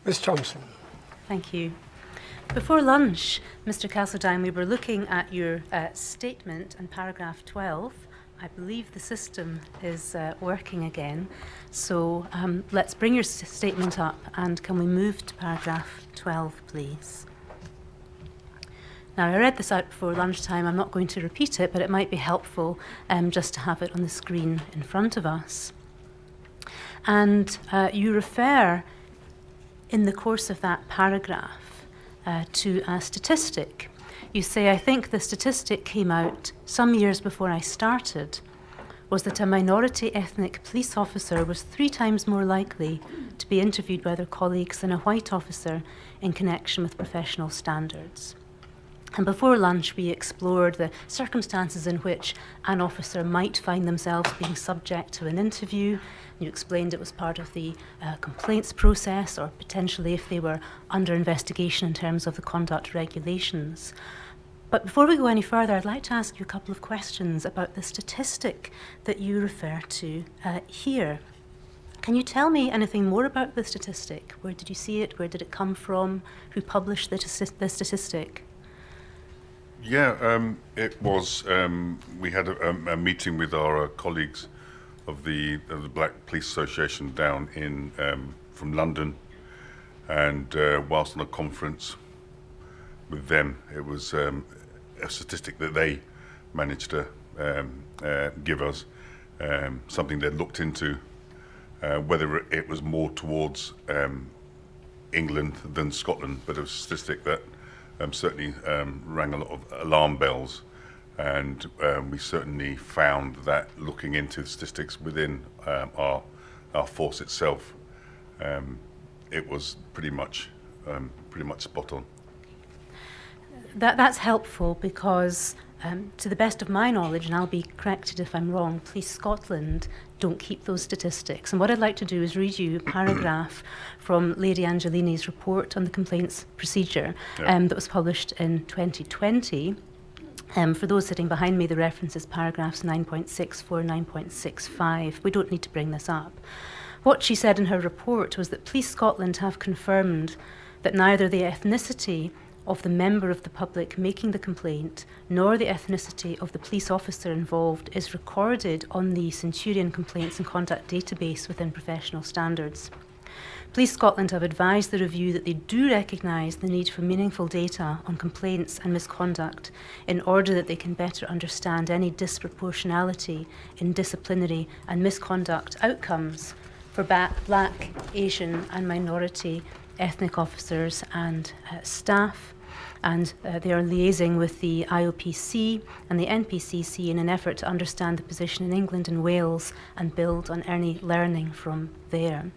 Ms Thompson. Thank you. Before lunch, Mr Castledine, we were looking at your statement in paragraph 12. I believe the system is working again. So let's bring your statement up, and can we move to paragraph 12, please? Now, I read this out before lunchtime. I'm not going to repeat it, but it might be helpful just to have it on the screen in front of us. And you refer in the course of that paragraph to a statistic. You say, I think the statistic came out some years before I started, was that a minority ethnic police officer was 3 times more likely to be interviewed by their colleagues than a white officer in connection with professional standards. And before lunch, we explored the circumstances in which an officer might find themselves being subject to an interview. You explained it was part of the complaints process, or potentially if they were under investigation in terms of the conduct regulations. But before we go any further, I'd like to ask you a couple of questions about the statistic that you refer to here. Can you tell me anything more about the statistic? Where did you see it? Where did it come from? Who published the statistic? Yeah, it was. We had a meeting with our colleagues of the Black Police Association down in from London, and whilst on a conference with them, it was a statistic that they managed to give us, something they'd looked into, whether it was more towards England than Scotland, but it was a statistic that certainly rang a lot of alarm bells, and we certainly found that looking into statistics within our force itself, it was pretty much spot on. That's helpful because, to the best of my knowledge, and I'll be corrected if I'm wrong, Police Scotland don't keep those statistics. And what I'd like to do is read you a paragraph from Lady Angelini's report on the complaints procedure that was published in 2020. For those sitting behind me, the reference is paragraphs 9.64, 9.65. We don't need to bring this up. What she said in her report was that Police Scotland have confirmed that neither the ethnicity of the member of the public making the complaint, nor the ethnicity of the police officer involved is recorded on the Centurion Complaints and Conduct database within professional standards. Police Scotland have advised the review that they do recognise the need for meaningful data on complaints and misconduct in order that they can better understand any disproportionality in disciplinary and misconduct outcomes for Black, Asian and minority ethnic officers and staff. And they are liaising with the IOPC and the NPCC in an effort to understand the position in England and Wales and build on any learning from there.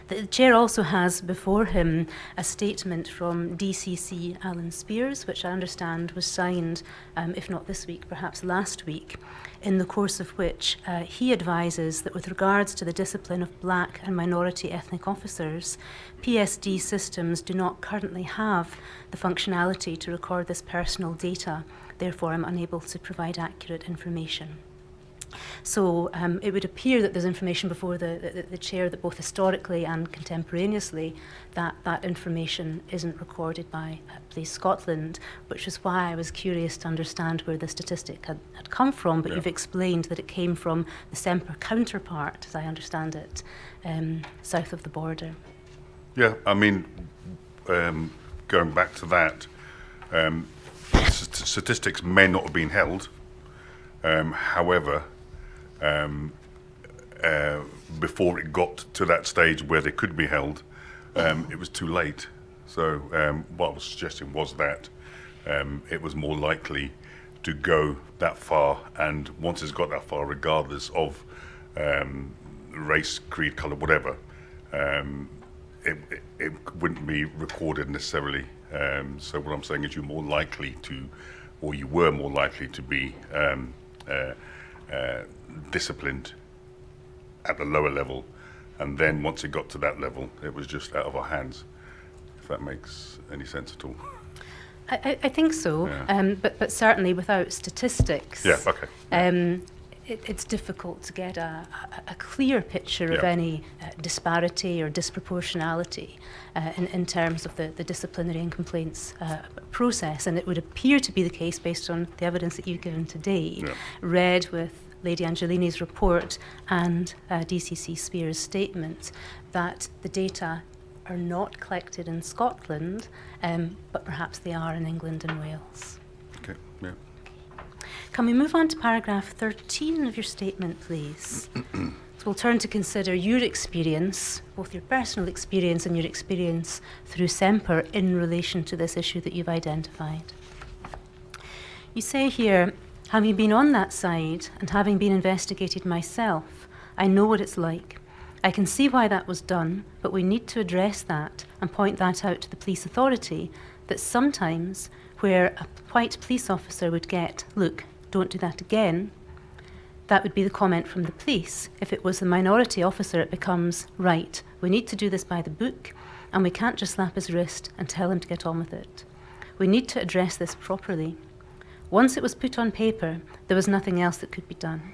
The Chair also has before him a statement from DCC Alan Spears, which I understand was signed, if not this week, perhaps last week, in the course of which he advises that with regards to the discipline of Black and minority ethnic officers, PSD systems do not currently have the functionality to record this personal data. Therefore, I'm unable to provide accurate information. So it would appear that there's information before the Chair that both historically and contemporaneously that information isn't recorded by Police Scotland, which is why I was curious to understand where the statistic had come from, but you've explained that it came from the Semper counterpart, as I understand it, south of the border. Yeah, I mean, going back to that, statistics may not have been held. However, before it got to that stage where they could be held, it was too late. So what I was suggesting was that it was more likely to go that far, and once it's got that far, regardless of race, creed, colour, whatever, it wouldn't be recorded necessarily. So what I'm saying is you're more likely to, or you were more likely to be disciplined at the lower level, and then once it got to that level, it was just out of our hands, if that makes any sense at all. I think so, yeah. But certainly without statistics, yeah, okay. it's difficult to get a clear picture of Yeah. any disparity or disproportionality in terms of the disciplinary and complaints process. And it would appear to be the case, based on the evidence that you've given today, Yeah. read with Lady Angelini's report and DCC Spear's statement, that the data are not collected in Scotland, but perhaps they are in England and Wales. Okay. Yeah. Can we move on to paragraph 13 of your statement, please? So we'll turn to consider your experience, both your personal experience and your experience through Semper, in relation to this issue that you've identified. You say here, having been on that side and having been investigated myself, I know what it's like. I can see why that was done, but we need to address that and point that out to the police authority, that sometimes where a white police officer would get, look, don't do that again, that would be the comment from the police. If it was the minority officer, it becomes, right, we need to do this by the book, and we can't just slap his wrist and tell him to get on with it. We need to address this properly. Once it was put on paper, there was nothing else that could be done.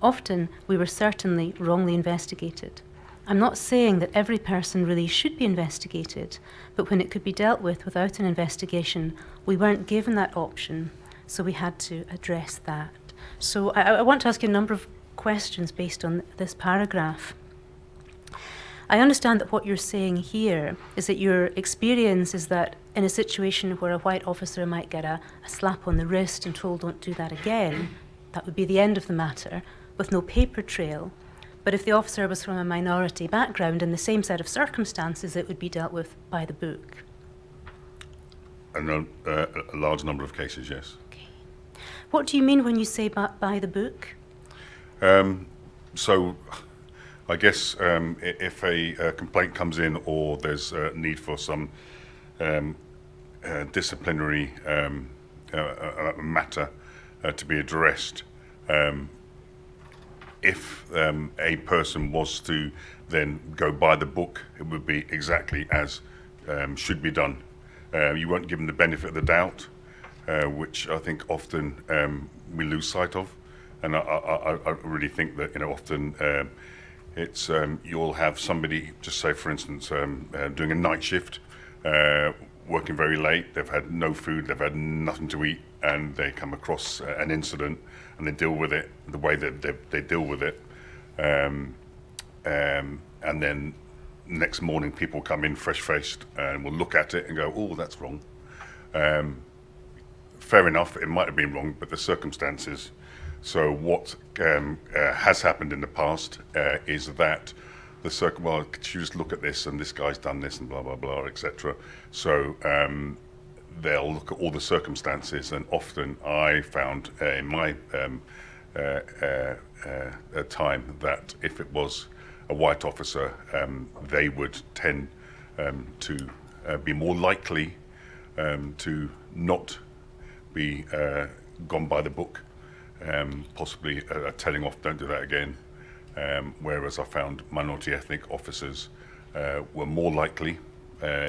Often, we were certainly wrongly investigated. I'm not saying that every person really should be investigated, but when it could be dealt with without an investigation, we weren't given that option, so we had to address that. So I want to ask you a number of questions based on this paragraph. I understand that what you're saying here is that your experience is that in a situation where a white officer might get a slap on the wrist and told don't do that again, that would be the end of the matter, with no paper trail. But if the officer was from a minority background in the same set of circumstances, it would be dealt with by the book. A large number of cases, yes. Okay. What do you mean when you say by the book? So I guess if a complaint comes in, or there's a need for some disciplinary matter to be addressed, if a person was to then go by the book, it would be exactly as should be done. You won't give them the benefit of the doubt, which I think often we lose sight of. And I really think that, often it's you'll have somebody, just say for instance, doing a night shift, working very late, they've had no food, they've had nothing to eat, and they come across an incident and they deal with it the way that they deal with it. And then next morning people come in fresh-faced and will look at it and go, oh, that's wrong. Fair enough, it might have been wrong, but the circumstances. So what has happened in the past is that well, could you just look at this, and this guy's done this, and blah, blah, blah, etc. So they'll look at all the circumstances, and often I found in my time that if it was a white officer, they would tend to be more likely to not be gone by the book, possibly telling off, don't do that again. Whereas I found minority ethnic officers were more likely,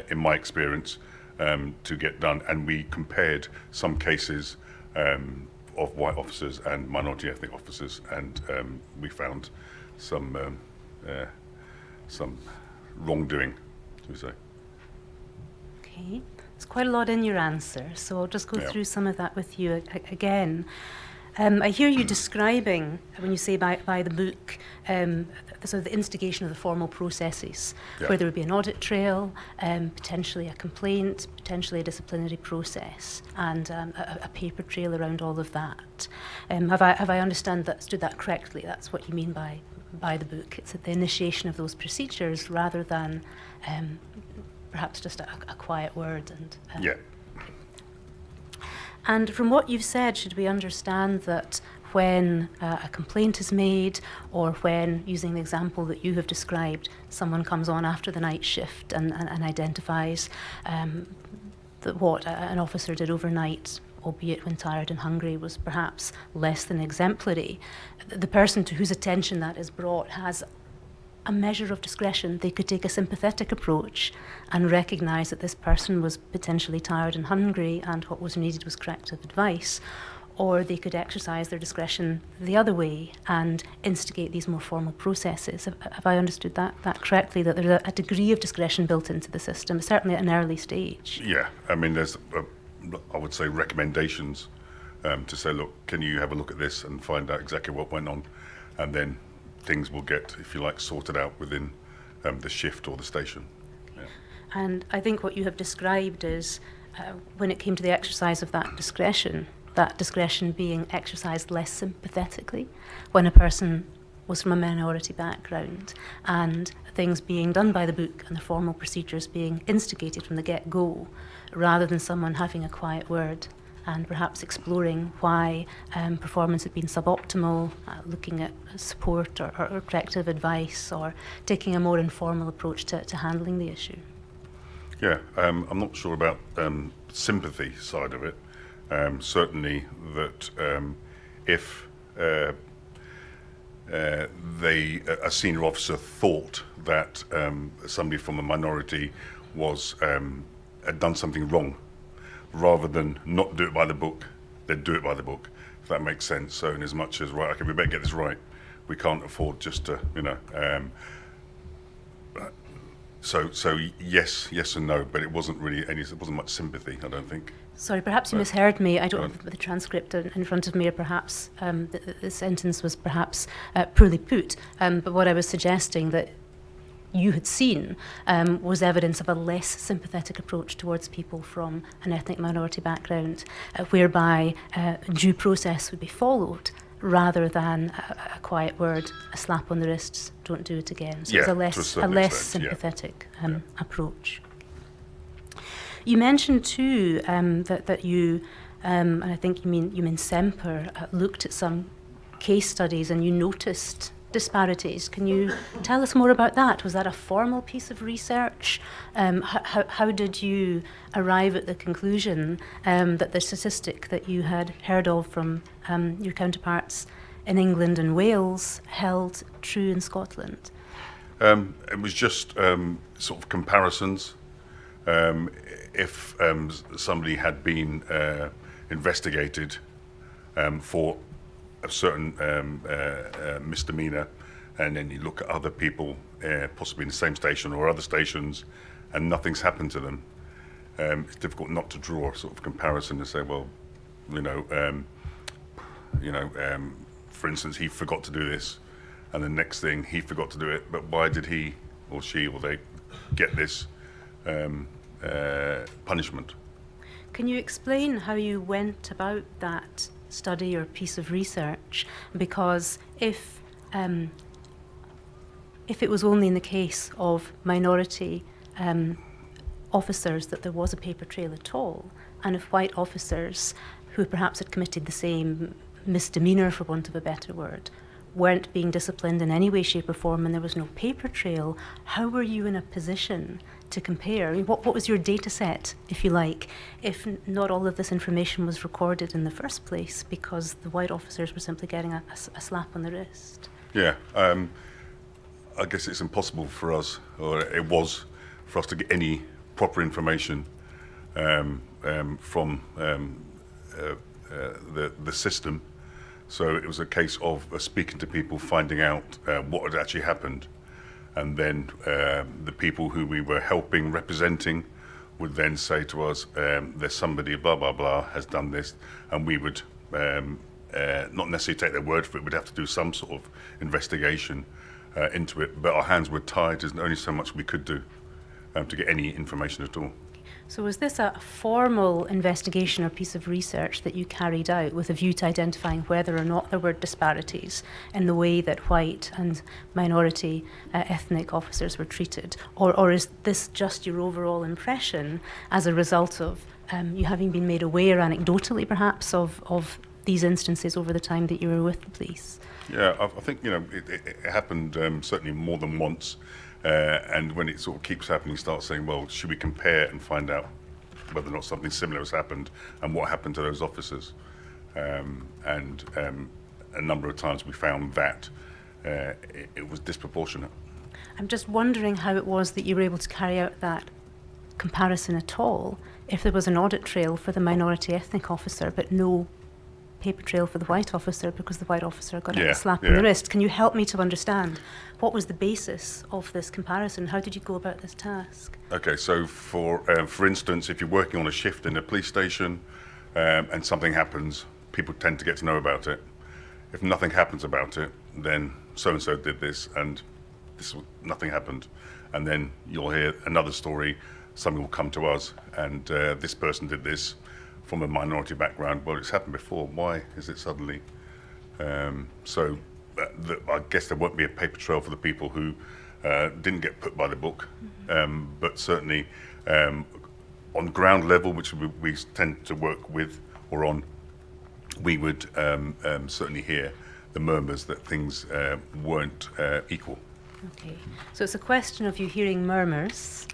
in my experience, to get done. And we compared some cases of white officers and minority ethnic officers, and we found some wrongdoing, shall we say. Okay, there's quite a lot in your answer, so I'll just go through some of that with you again. I hear you describing, when you say by the book, sort of the instigation of the formal processes, where there would be an audit trail, potentially a complaint, potentially a disciplinary process, and a paper trail around all of that. Have I understood that correctly? That's what you mean by the book. It's at the initiation of those procedures rather than perhaps just a quiet word. And Yeah. And from what you've said, should we understand that when a complaint is made, or when, using the example that you have described, someone comes on after the night shift and identifies that what an officer did overnight, albeit when tired and hungry, was perhaps less than exemplary, the person to whose attention that is brought has a measure of discretion. They could take a sympathetic approach and recognise that this person was potentially tired and hungry, and what was needed was corrective advice. or they could exercise their discretion the other way and instigate these more formal processes. Have I understood that correctly, that there's a degree of discretion built into the system, certainly at an early stage? Yeah, I mean, there's, I would say, recommendations to say, look, can you have a look at this and find out exactly what went on? And then things will get, if you like, sorted out within the shift or the station. Yeah. And I think what you have described is when it came to the exercise of that discretion being exercised less sympathetically when a person was from a minority background, and things being done by the book and the formal procedures being instigated from the get-go, rather than someone having a quiet word and perhaps exploring why performance had been suboptimal, looking at support or corrective advice, or taking a more informal approach to handling the issue. Yeah, I'm not sure about sympathy side of it. Certainly that if a senior officer thought that somebody from a minority had done something wrong, rather than not do it by the book, they'd do it by the book, if that makes sense. So in as much as, right, okay, we better get this right, we can't afford just to, So yes and no, but it wasn't really it wasn't much sympathy, I don't think. Sorry, perhaps you misheard me. I don't have the transcript in front of me, or perhaps the sentence was perhaps poorly put. But what I was suggesting that you had seen was evidence of a less sympathetic approach towards people from an ethnic minority background, whereby due process would be followed, rather than a quiet word, a slap on the wrists, don't do it again. So it's a less sympathetic approach. You mentioned too that you, and I think you mean Semper, looked at some case studies and you noticed disparities. Can you tell us more about that? Was that a formal piece of research? How did you arrive at the conclusion that the statistic that you had heard of from your counterparts in England and Wales held true in Scotland? It was just sort of comparisons. If somebody had been investigated for a certain misdemeanor, and then you look at other people, possibly in the same station or other stations, and nothing's happened to them, it's difficult not to draw a sort of comparison and say, well, for instance, he forgot to do this, and the next thing he forgot to do it, but why did he or she or they get this punishment? Can you explain how you went about that study or piece of research? Because if it was only in the case of minority officers that there was a paper trail at all, and if white officers who perhaps had committed the same misdemeanor, for want of a better word, weren't being disciplined in any way, shape or form, and there was no paper trail, how were you in a position to compare? I mean, what was your data set, if you like, if not all of this information was recorded in the first place because the white officers were simply getting a slap on the wrist? Yeah, I guess it's impossible for us, or it was, for us to get any proper information from the system. So it was a case of speaking to people, finding out what had actually happened. And then the people who we were helping, representing, would then say to us, there's somebody, blah, blah, blah, has done this. And we would not necessarily take their word for it, we'd have to do some sort of investigation into it. But our hands were tied, there's only so much we could do to get any information at all. So was this a formal investigation or piece of research that you carried out with a view to identifying whether or not there were disparities in the way that white and minority ethnic officers were treated? Or is this just your overall impression as a result of you having been made aware anecdotally perhaps of these instances over the time that you were with the police? Yeah, I think it happened certainly more than once. And when it sort of keeps happening, you start saying, well, should we compare and find out whether or not something similar has happened and what happened to those officers? And a number of times we found that it was disproportionate. I'm just wondering how it was that you were able to carry out that comparison at all, if there was an audit trail for the minority ethnic officer but no paper trail for the white officer because the white officer got Yeah, a slap on the yeah. wrist. Can you help me to understand what was the basis of this comparison? How did you go about this task? Okay, so for instance, if you're working on a shift in a police station and something happens, people tend to get to know about it. If nothing happens about it, then so-and-so did this and nothing happened. And then you'll hear another story, something will come to us and this person did this from a minority background. Well, it's happened before, why is it suddenly? I guess there won't be a paper trail for the people who didn't get put by the book, but certainly on ground level, which we tend to work with or on, we would certainly hear the murmurs that things weren't equal. Okay, so it's a question of you hearing murmurs.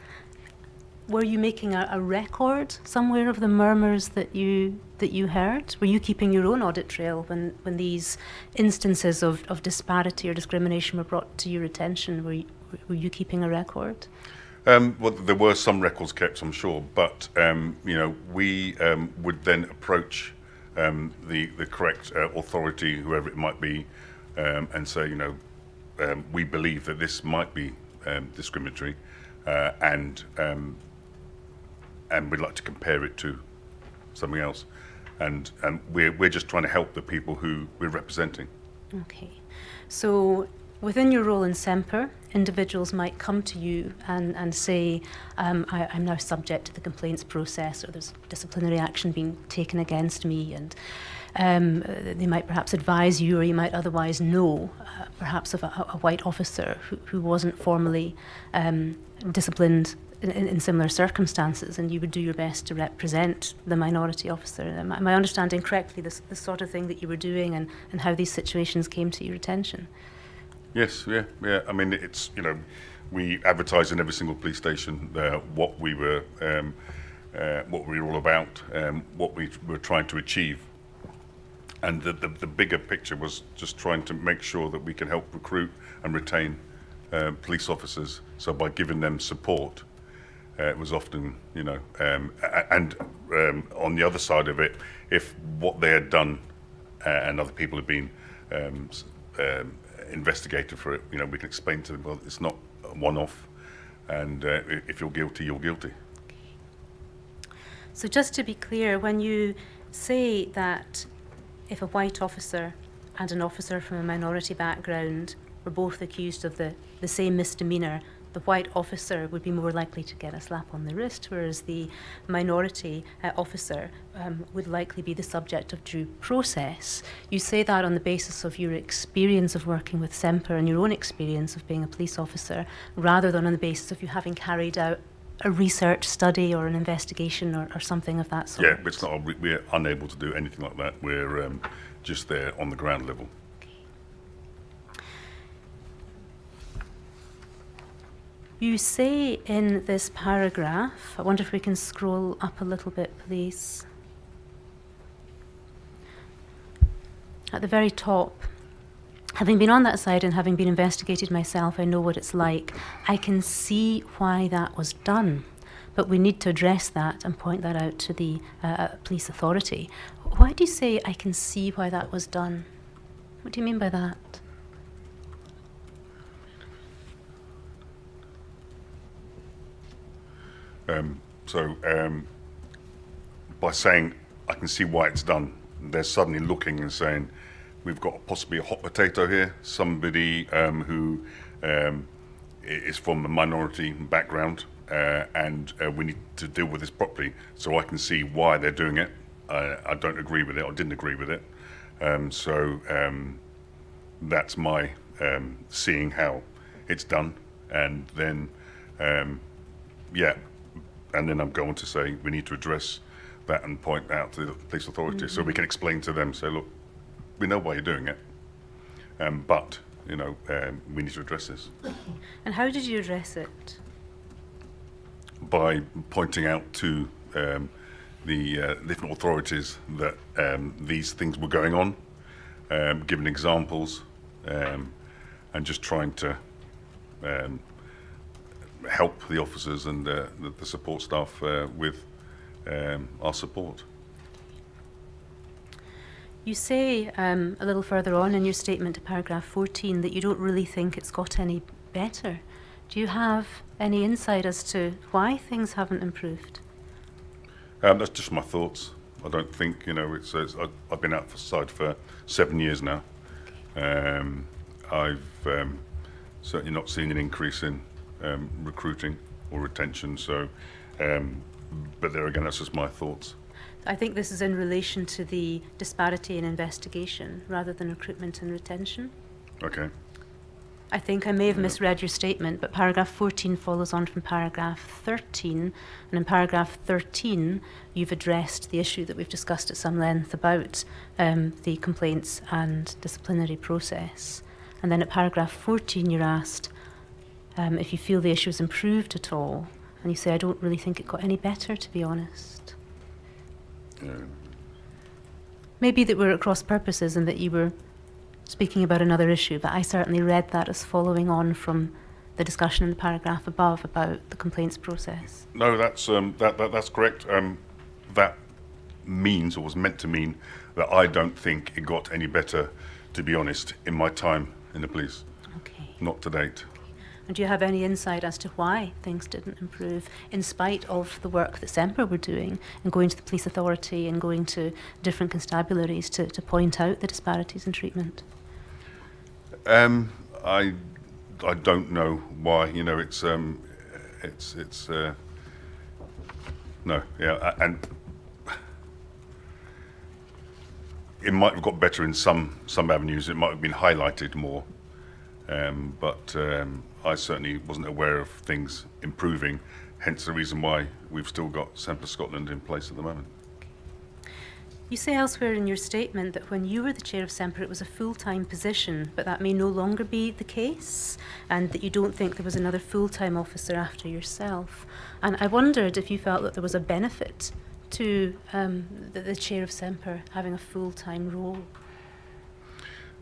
Were you making a record somewhere of the murmurs that you heard? Were you keeping your own audit trail when these instances of disparity or discrimination were brought to your attention? Were you keeping a record? Well, there were some records kept, I'm sure, but we would then approach the correct authority, whoever it might be, and say, we believe that this might be discriminatory, and we'd like to compare it to something else, and we're just trying to help the people who we're representing. Okay, so within your role in SEMPER, individuals might come to you and say, I'm now subject to the complaints process, or there's disciplinary action being taken against me, and they might perhaps advise you, or you might otherwise know, perhaps of a white officer who wasn't formally disciplined in similar circumstances, and you would do your best to represent the minority officer. Am I understanding correctly the sort of thing that you were doing and how these situations came to your attention? Yes, yeah. I mean, it's, we advertised in every single police station what we were all about, what we were trying to achieve. And the bigger picture was just trying to make sure that we can help recruit and retain police officers. So by giving them support, it was often, and on the other side of it, if what they had done and other people had been investigated for it, we can explain to them, well, it's not a one-off, and if you're guilty, you're guilty. So just to be clear, when you say that if a white officer and an officer from a minority background were both accused of the same misdemeanour, the white officer would be more likely to get a slap on the wrist, whereas the minority officer would likely be the subject of due process. You say that on the basis of your experience of working with SEMPER and your own experience of being a police officer, rather than on the basis of you having carried out a research study or an investigation or something of that sort. Yeah, it's not. We're unable to do anything like that. We're just there on the ground level. You say in this paragraph, I wonder if we can scroll up a little bit, please. At the very top, having been on that side and having been investigated myself, I know what it's like. I can see why that was done, but we need to address that and point that out to the police authority. Why do you say I can see why that was done? What do you mean by that? By saying I can see why it's done, they're suddenly looking and saying we've got possibly a hot potato here, somebody who is from a minority background, and we need to deal with this properly, so I can see why they're doing it. I don't agree with it, or didn't agree with it, so that's my seeing how it's done, and then and then I'm going to say we need to address that and point out to the police authorities, so we can explain to them, say, look, we know why you're doing it, but we need to address this. And how did you address it? By pointing out to the different authorities that these things were going on, giving examples, and just trying to help the officers and the support staff with our support. You say a little further on in your statement to paragraph 14 that you don't really think it's got any better. Do you have any insight as to why things haven't improved? That's just my thoughts. I don't think, I've been outside for 7 years now. I've certainly not seen an increase in recruiting or retention. So, but there again, that's just my thoughts. I think this is in relation to the disparity in investigation rather than recruitment and retention. Okay. I think I may have misread your statement, but paragraph 14 follows on from paragraph 13, and in paragraph 13 you've addressed the issue that we've discussed at some length about the complaints and disciplinary process. And then at paragraph 14 you're asked if you feel the issue has improved at all, and you say, I don't really think it got any better, to be honest. Maybe that we're at cross purposes and that you were speaking about another issue, but I certainly read that as following on from the discussion in the paragraph above about the complaints process. No, that's correct. That means, or was meant to mean, that I don't think it got any better, to be honest, in my time in the police. Okay. Not to date. And do you have any insight as to why things didn't improve in spite of the work that Semper were doing and going to the police authority and going to different constabularies to point out the disparities in treatment? I don't know why. No, yeah, and it might have got better in some avenues. It might have been highlighted more, but I certainly wasn't aware of things improving. Hence the reason why we've still got Semper Scotland in place at the moment. You say elsewhere in your statement that when you were the chair of Semper it was a full-time position, but that may no longer be the case, and that you don't think there was another full-time officer after yourself. And I wondered if you felt that there was a benefit to the chair of Semper having a full-time role.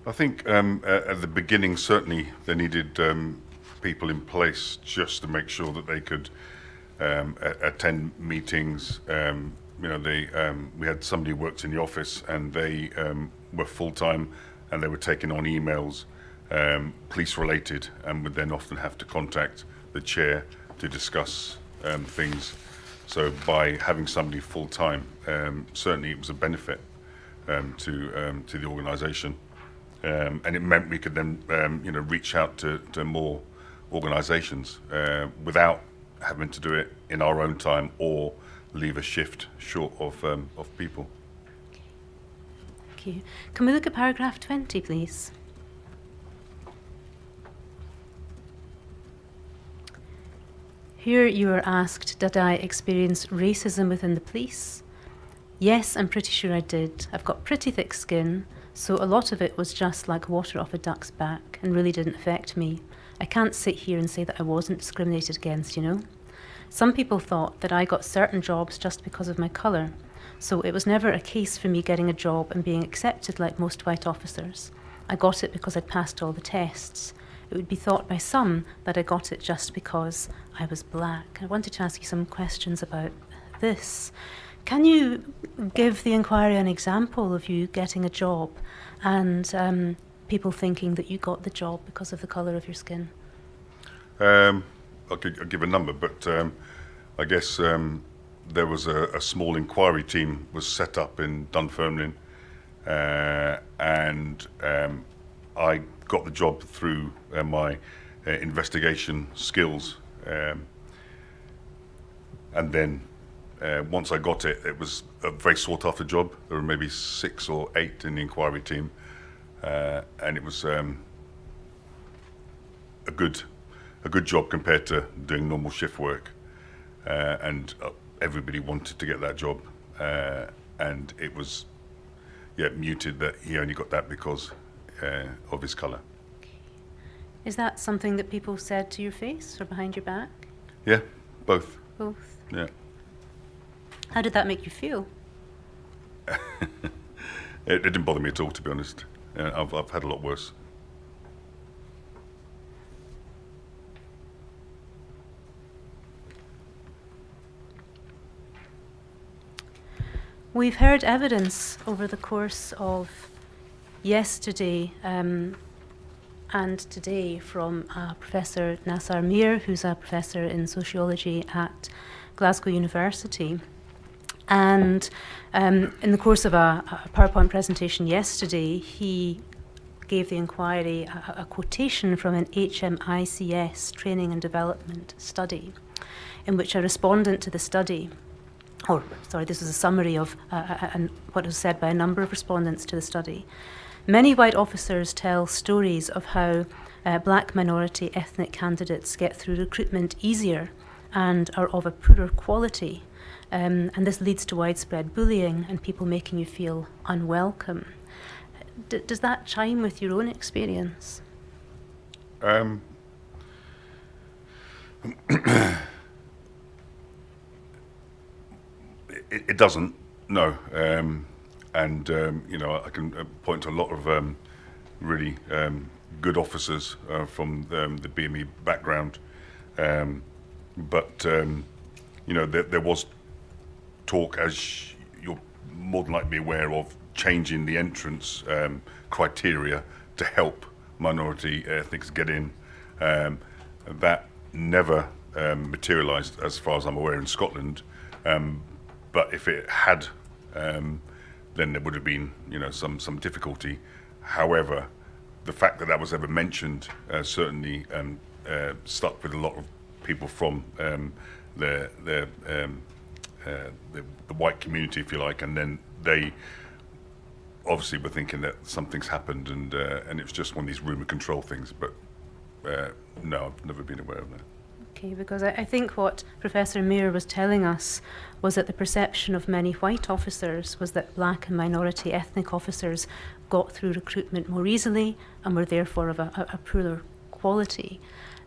I think at the beginning certainly they needed people in place just to make sure that they could attend meetings. We had somebody who worked in the office, and they were full-time, and they were taking on emails, police-related, and would then often have to contact the chair to discuss things. So by having somebody full-time, certainly it was a benefit to the organisation, and it meant we could then reach out to more organisations without having to do it in our own time or leave a shift short of people. Thank you. Can we look at paragraph 20, please? Here you are asked, did I experience racism within the police? Yes, I'm pretty sure I did. I've got pretty thick skin, so a lot of it was just like water off a duck's back and really didn't affect me. I can't sit here and say that I wasn't discriminated against, you know. Some people thought that I got certain jobs just because of my colour, so it was never a case for me getting a job and being accepted like most white officers. I got it because I'd passed all the tests. It would be thought by some that I got it just because I was black. I wanted to ask you some questions about this. Can you give the inquiry an example of you getting a job and people thinking that you got the job because of the colour of your skin? I'll give a number, but I guess there was a small inquiry team was set up in Dunfermline, and I got the job through my investigation skills, and then once I got it, it was a very sought after job. There were maybe 6 or 8 in the inquiry team, and it was a good job compared to doing normal shift work, and everybody wanted to get that job, and it was muted that he only got that because of his colour. Is that something that people said to your face or behind your back? Yeah, both. Both. Yeah. How did that make you feel? It didn't bother me at all, to be honest. I've had a lot worse. We've heard evidence over the course of yesterday and today from Professor Nassar Mir, who's a professor in sociology at Glasgow University. And in the course of a PowerPoint presentation yesterday, he gave the inquiry a quotation from an HMICS training and development study, in which a respondent to the study, this was a summary of what was said by a number of respondents to the study. Many white officers tell stories of how black minority ethnic candidates get through recruitment easier and are of a poorer quality. And this leads to widespread bullying and people making you feel unwelcome. Does that chime with your own experience? It doesn't, no. I can point to a lot of really good officers from the BME background. But there was talk, as you're more than likely aware of, changing the entrance criteria to help minority ethnics get in. That never materialised, as far as I'm aware, in Scotland. But if it had, then there would have been, some difficulty. However, the fact that was ever mentioned certainly stuck with a lot of people from the white community, if you like, and then they obviously were thinking that something's happened, and it was just one of these rumour control things. But no, I've never been aware of that. Okay, because I think what Professor Muir was telling us was that the perception of many white officers was that black and minority ethnic officers got through recruitment more easily and were therefore of a poorer quality.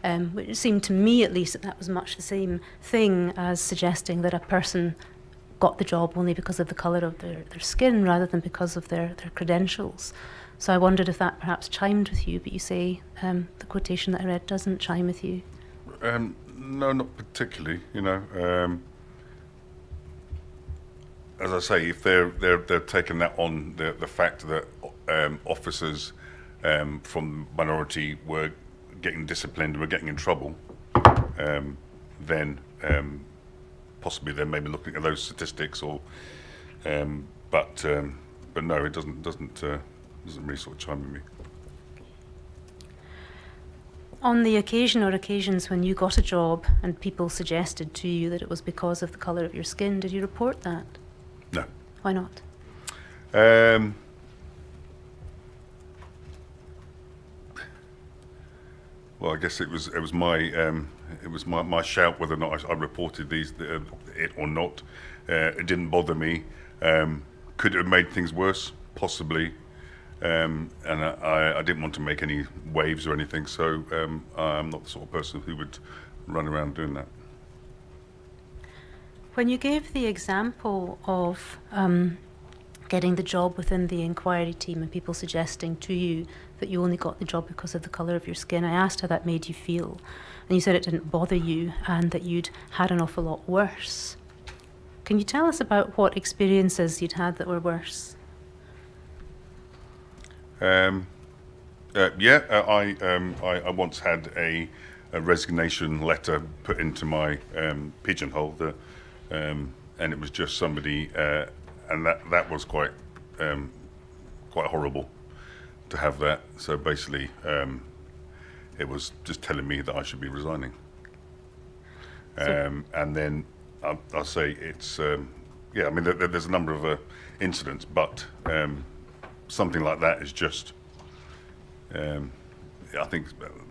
Which seemed to me, at least, that was much the same thing as suggesting that a person got the job only because of the colour of their skin rather than because of their credentials. So I wondered if that perhaps chimed with you, but you say the quotation that I read doesn't chime with you. No, not particularly. As I say, if they're taking that on, the fact that officers from minority were getting disciplined and were getting in trouble, then possibly they may be looking at those statistics, or but no, it doesn't really sort of chime with me. On the occasion or occasions when you got a job and people suggested to you that it was because of the colour of your skin, did you report that? No. Why not? Well, I guess it was my shout whether or not I reported it or not. It didn't bother me. Could it have made things worse? Possibly. And I didn't want to make any waves or anything, so I'm not the sort of person who would run around doing that. When you gave the example of getting the job within the inquiry team and people suggesting to you that you only got the job because of the colour of your skin, I asked how that made you feel. And you said it didn't bother you and that you'd had an awful lot worse. Can you tell us about what experiences you'd had that were worse? I once had a resignation letter put into my pigeonhole, and it was just somebody, and that was quite horrible to have that. So basically, it was just telling me that I should be resigning. And then I'll say it's there's a number of incidents, but something like that is just, I think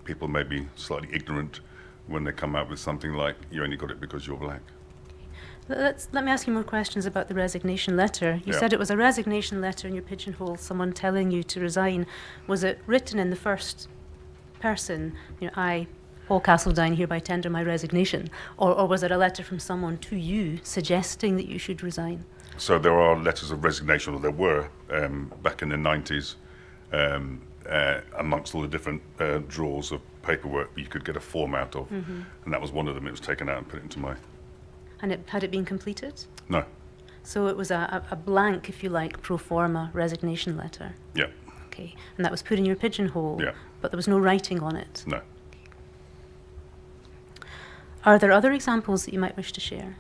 people may be slightly ignorant when they come out with something like, you only got it because you're black. Let me ask you more questions about the resignation letter. You said it was a resignation letter in your pigeonhole, someone telling you to resign. Was it written in the first person, I, Paul Castledine, hereby tender my resignation? Or was it a letter from someone to you suggesting that you should resign? So there are letters of resignation, or there were, back in the 90s, amongst all the different drawers of paperwork you could get a form out of. Mm-hmm. And that was one of them. It was taken out and put into my... And had it been completed? No. So it was a blank, if you like, pro forma resignation letter. Yeah. Okay. And that was put in your pigeonhole. Yeah. But there was no writing on it. No. Are there other examples that you might wish to share?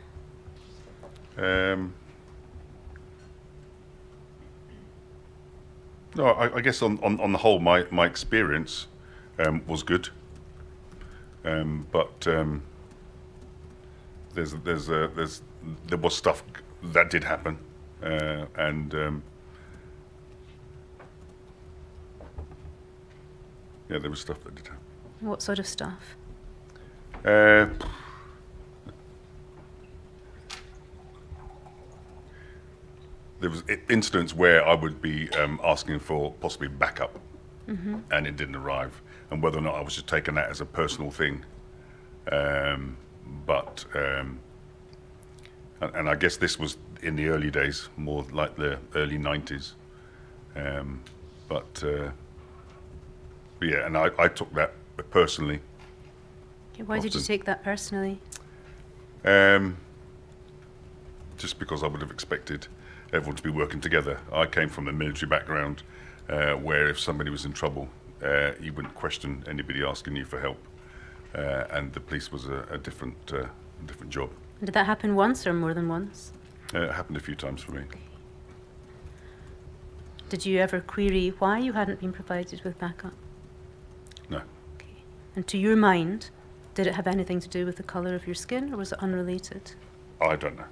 No, I guess on the whole, my experience was good, but there was stuff that did happen, and yeah, there was stuff that did happen. What sort of stuff? There was incidents where I would be asking for possibly backup, and it didn't arrive, and whether or not I was just taking that as a personal thing. But I guess this was in the early days, more like the early 90s. But yeah, and I took that personally. Okay, why did you take that personally? Just because I would have expected everyone to be working together. I came from a military background where if somebody was in trouble, you wouldn't question anybody asking you for help. And the police was a different job. And did that happen once or more than once? It happened a few times for me. Okay. Did you ever query why you hadn't been provided with backup? No. Okay. And to your mind, did it have anything to do with the colour of your skin, or was it unrelated? I don't know.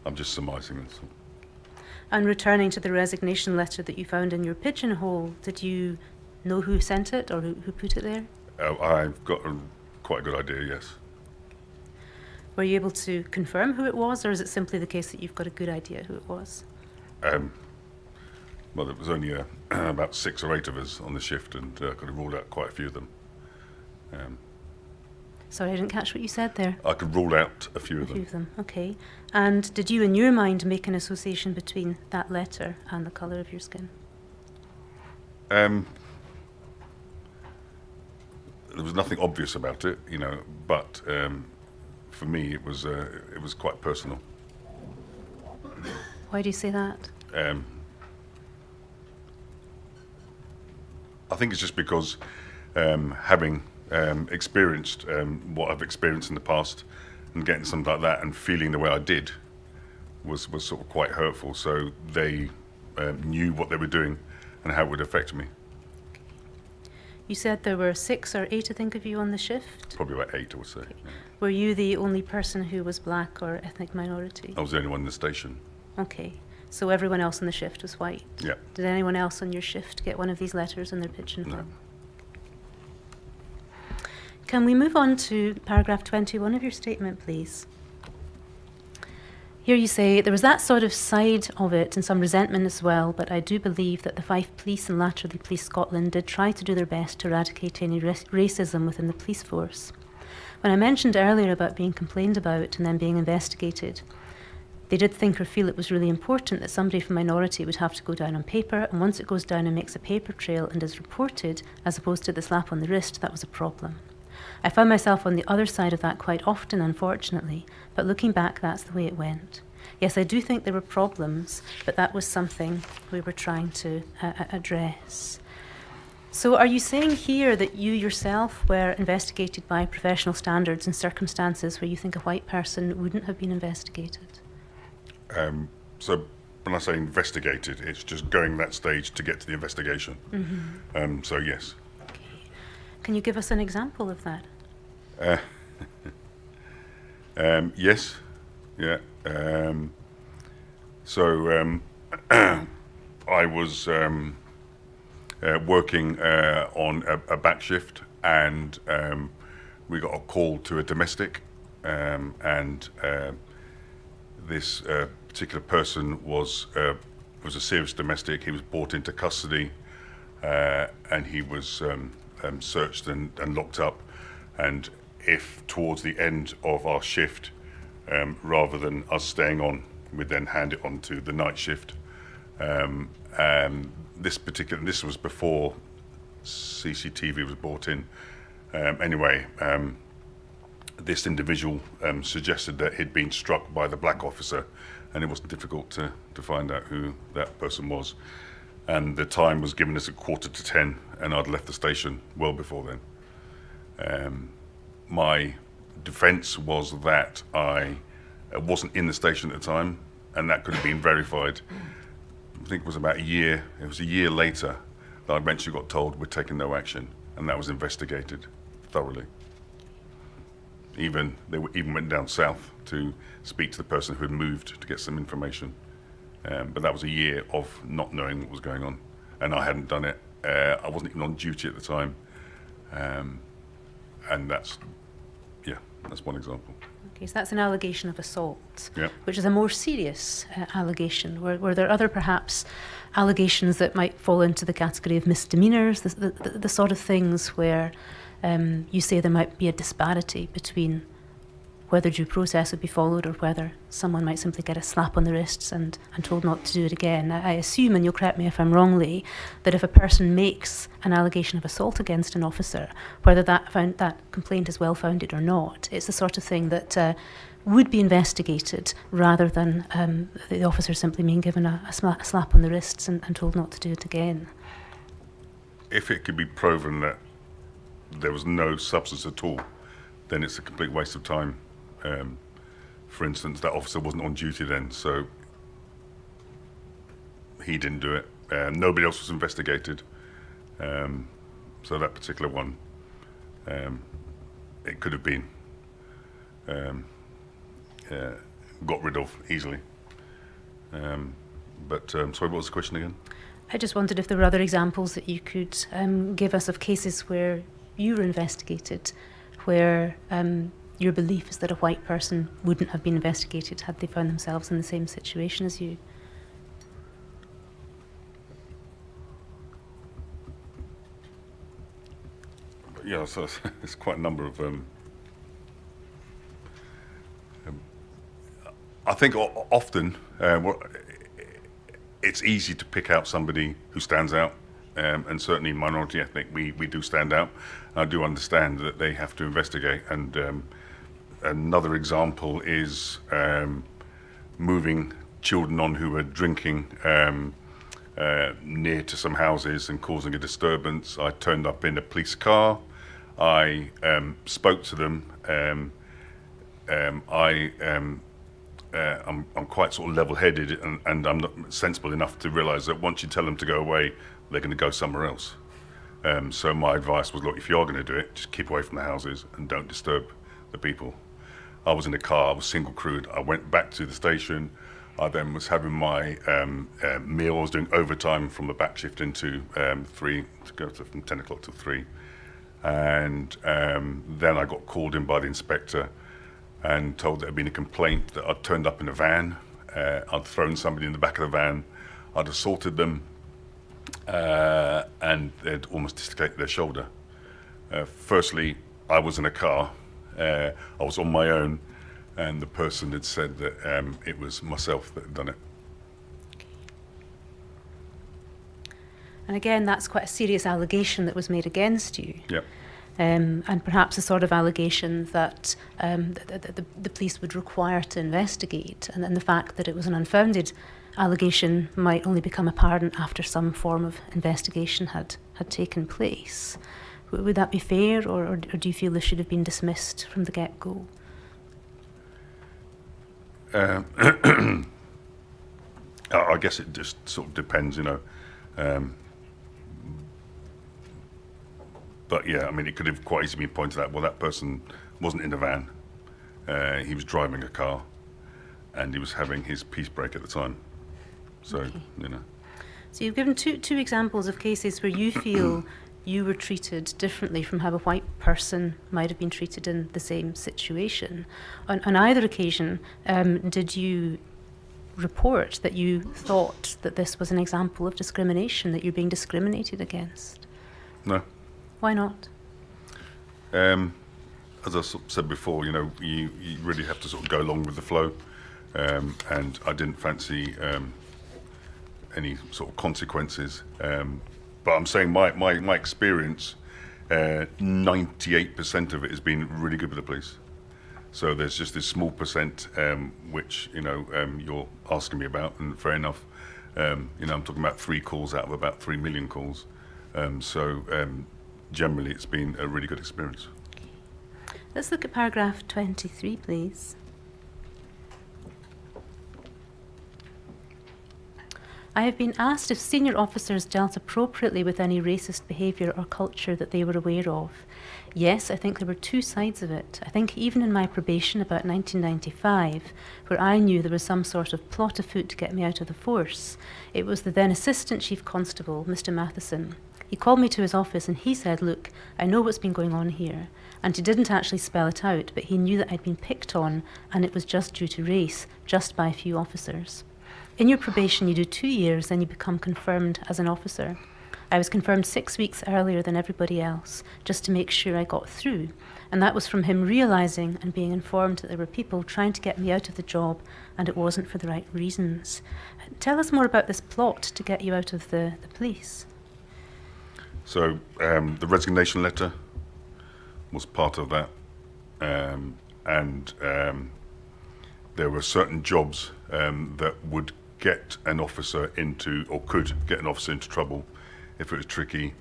I'm just surmising this. And returning to the resignation letter that you found in your pigeonhole, did you know who sent it or who put it there? I've got quite a good idea, yes. Were you able to confirm who it was, or is it simply the case that you've got a good idea who it was? Well, there was only about 6 or 8 of us on the shift, and I could have ruled out quite a few of them. Sorry, I didn't catch what you said there. I could rule out a few A of few them. of them, okay. And did you, in your mind, make an association between that letter and the colour of your skin? There was nothing obvious about it, you know, but for me it was quite personal. Why do you say that? I think it's just because having experienced what I've experienced in the past and getting something like that and feeling the way I did was sort of quite hurtful. So they knew what they were doing and how it would affect me. You said there were 6 or 8, I think, of you on the shift. Probably about 8, I would say. Yeah. Were you the only person who was black or ethnic minority? I was the only one in the station. Okay. So everyone else on the shift was white? Yeah. Did anyone else on your shift get one of these letters in their pigeonhole? No. Can we move on to paragraph 21 of your statement, please? Here you say, there was that sort of side of it and some resentment as well, but I do believe that the Fife Police and latterly Police Scotland did try to do their best to eradicate any racism within the police force. When I mentioned earlier about being complained about and then being investigated, they did think or feel it was really important that somebody from minority would have to go down on paper, and once it goes down and makes a paper trail and is reported, as opposed to the slap on the wrist, that was a problem. I found myself on the other side of that quite often, unfortunately, but looking back, that's the way it went. Yes, I do think there were problems, but that was something we were trying to address. So are you saying here that you yourself were investigated by professional standards in circumstances where you think a white person wouldn't have been investigated? So when I say investigated, it's just going that stage to get to the investigation. Mm-hmm. So yes. Okay. Can you give us an example of that? Yes. Yeah. So I was working on a back shift, and we got a call to a domestic, and this particular person was a serious domestic. He was brought into custody, and he was searched and locked up. And if towards the end of our shift, rather than us staying on, we'd then hand it on to the night shift. This was before CCTV was brought in. this individual suggested that he'd been struck by the black officer, and it was difficult to find out who that person was. And the time was given us at 9:45, and I'd left the station well before then. My defence was that I wasn't in the station at the time, and that could have been verified. I think it was about a year. It was a year later that I eventually got told we're taking no action, and that was investigated thoroughly. They even went down south to speak to the person who had moved to get some information. But that was a year of not knowing what was going on, and I hadn't done it. I wasn't even on duty at the time, and that's one example. Okay, so that's an allegation of assault, Yeah. which is a more serious allegation. Were there other perhaps allegations that might fall into the category of misdemeanours, the sort of things where you say there might be a disparity between whether due process would be followed or whether someone might simply get a slap on the wrists and told not to do it again? I assume, and you'll correct me if I'm wrongly, that if a person makes an allegation of assault against an officer, whether that complaint is well-founded or not, it's the sort of thing that would be investigated rather than the officer simply being given a slap on the wrists and told not to do it again. If it could be proven that there was no substance at all, then it's a complete waste of time. For instance, that officer wasn't on duty then, so he didn't do it. Nobody else was investigated. So that particular one, it could have been got rid of easily. Sorry, what was the question again? I just wondered if there were other examples that you could give us of cases where you were investigated, where your belief is that a white person wouldn't have been investigated had they found themselves in the same situation as you. Yeah, so it's quite a number of. I think often it's easy to pick out somebody who stands out, and certainly minority ethnic, we do stand out. I do understand that they have to investigate, and another example is moving children on who were drinking near to some houses and causing a disturbance. I turned up in a police car. I spoke to them. I'm quite sort of level-headed, and I'm not sensible enough to realise that once you tell them to go away, they're going to go somewhere else. So my advice was, look, if you're going to do it, just keep away from the houses and don't disturb the people. I was in a car, I was single-crewed. I went back to the station. I then was having my meal. I was doing overtime from the back shift into 3, to go from 10 o'clock till 3. And then I got called in by the inspector and told there had been a complaint that I'd turned up in a van. I'd thrown somebody in the back of the van. I'd assaulted them, and they'd almost dislocated their shoulder. Firstly, I was in a car. I was on my own, and the person had said that it was myself that had done it. And again, that's quite a serious allegation that was made against you. Yep. And perhaps a sort of allegation that the police would require to investigate, and then the fact that it was an unfounded allegation might only become apparent after some form of investigation had taken place. Would that be fair, or do you feel this should have been dismissed from the get-go? I guess it just sort of depends, you know. But yeah, I mean, it could have quite easily been pointed out, well, that person wasn't in a van. He was driving a car, and he was having his peace break at the time. So, okay. You know. So you've given two examples of cases where you feel you were treated differently from how a white person might have been treated in the same situation. On either occasion, did you report that you thought that this was an example of discrimination, that you're being discriminated against? No. Why not? As I said before, you know, you really have to sort of go along with the flow, and I didn't fancy any sort of consequences. But I'm saying my experience, 98% of it has been really good with the police. So there's just this small percent which you're asking me about, and fair enough. I'm talking about 3 calls out of about 3 million calls. Generally, it's been a really good experience. Let's look at paragraph 23, please. I have been asked if senior officers dealt appropriately with any racist behaviour or culture that they were aware of. Yes, I think there were 2 sides of it. I think even in my probation about 1995, where I knew there was some sort of plot afoot to get me out of the force, it was the then Assistant Chief Constable, Mr. Matheson. He called me to his office and he said, look, I know what's been going on here. And he didn't actually spell it out, but he knew that I'd been picked on and it was just due to race, just by a few officers. In your probation, you do 2 years, then you become confirmed as an officer. I was confirmed 6 weeks earlier than everybody else, just to make sure I got through. And that was from him realising and being informed that there were people trying to get me out of the job and it wasn't for the right reasons. Tell us more about this plot to get you out of the police. So the resignation letter was part of that. And there were certain jobs that would get an officer into, or could get an officer into trouble if it was tricky.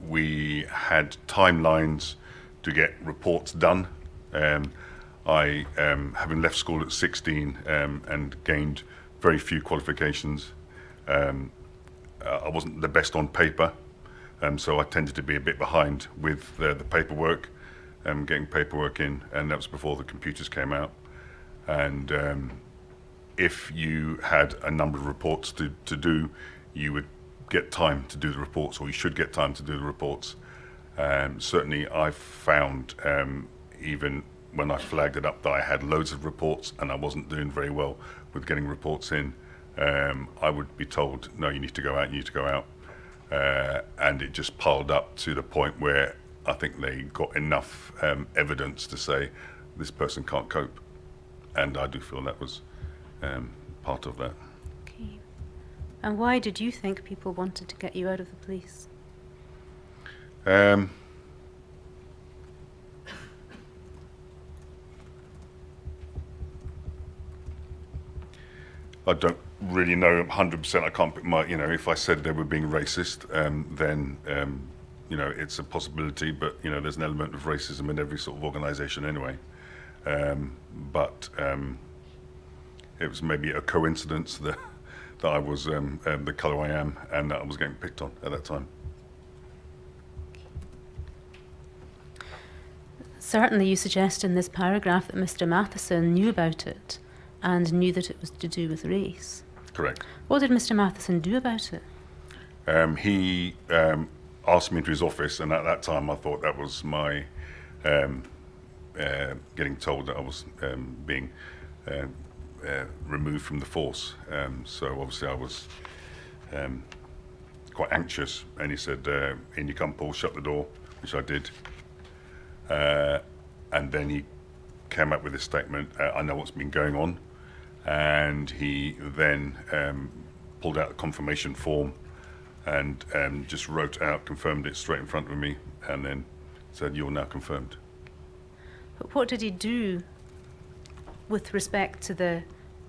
We had timelines to get reports done. I, having left school at 16 and gained very few qualifications, I wasn't the best on paper, so I tended to be a bit behind with the paperwork, getting paperwork in, and that was before the computers came out. And if you had a number of reports to do, you would get time to do the reports, or you should get time to do the reports. Certainly I've found, even when I flagged it up, that I had loads of reports and I wasn't doing very well with getting reports in. I would be told, no, you need to go out, you need to go out. And it just piled up to the point where I think they got enough evidence to say this person can't cope. And I do feel that was part of that. Okay. And why did you think people wanted to get you out of the police? I don't really know 100%. I can't put my, if I said they were being racist, then, it's a possibility, but, there's an element of racism in every sort of organisation anyway. But it was maybe a coincidence that I was the colour I am and that I was getting picked on at that time. Certainly you suggest in this paragraph that Mr. Matheson knew about it and knew that it was to do with race. Correct. What did Mr. Matheson do about it? He asked me into his office, and at that time I thought that was my getting told that I was being removed from the force. So obviously I was quite anxious, and he said, in you come, Paul, shut the door, which I did. And then he came up with this statement, I know what's been going on. And he then pulled out a confirmation form and just wrote out, confirmed it straight in front of me, and then said, you're now confirmed. But what did he do with respect to the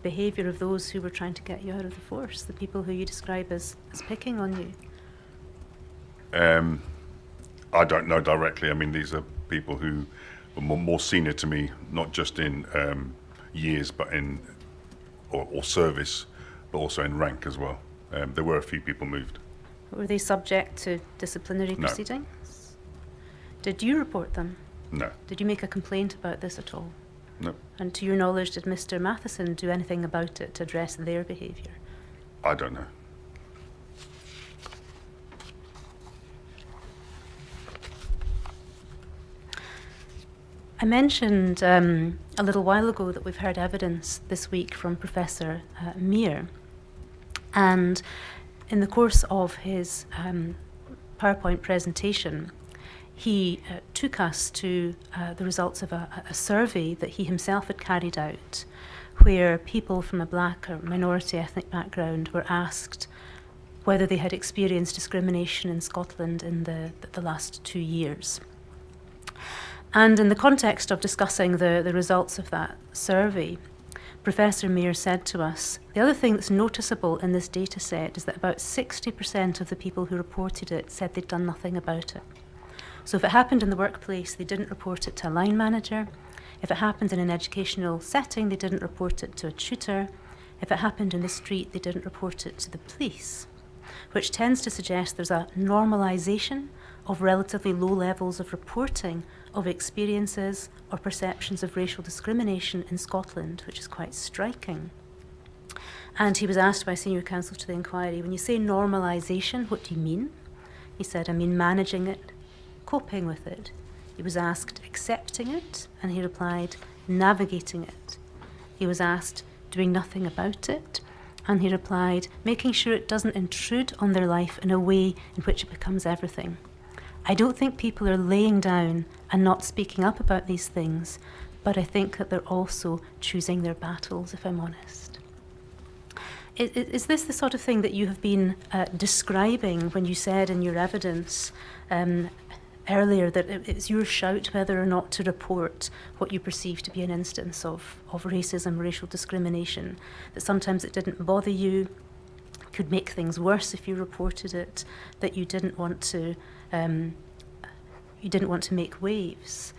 behaviour of those who were trying to get you out of the force, the people who you describe as picking on you? I don't know directly. I mean, these are people who were more senior to me, not just in years, but in or service, but also in rank as well. There were a few people moved. Were they subject to disciplinary No. proceedings? Did you report them? No. Did you make a complaint about this at all? No. And to your knowledge, did Mr. Matheson do anything about it to address their behaviour? I don't know. I mentioned a little while ago that we've heard evidence this week from Professor Meir, and in the course of his PowerPoint presentation, he took us to the results of a survey that he himself had carried out, where people from a black or minority ethnic background were asked whether they had experienced discrimination in Scotland in the last 2 years. And in the context of discussing the results of that survey, Professor Mayer said to us, the other thing that's noticeable in this data set is that about 60% of the people who reported it said they'd done nothing about it. So if it happened in the workplace, they didn't report it to a line manager. If it happened in an educational setting, they didn't report it to a tutor. If it happened in the street, they didn't report it to the police, which tends to suggest there's a normalisation of relatively low levels of reporting of experiences or perceptions of racial discrimination in Scotland, which is quite striking. And he was asked by senior counsel to the inquiry, when you say normalisation, what do you mean? He said, I mean managing it, coping with it. He was asked accepting it, and he replied navigating it. He was asked doing nothing about it, and he replied making sure it doesn't intrude on their life in a way in which it becomes everything. I don't think people are laying down and not speaking up about these things, but I think that they're also choosing their battles, if I'm honest. Is this the sort of thing that you have been describing when you said in your evidence earlier that it's your shout whether or not to report what you perceive to be an instance of racism, racial discrimination, that sometimes it didn't bother you, could make things worse if you reported it, that you didn't want to make waves?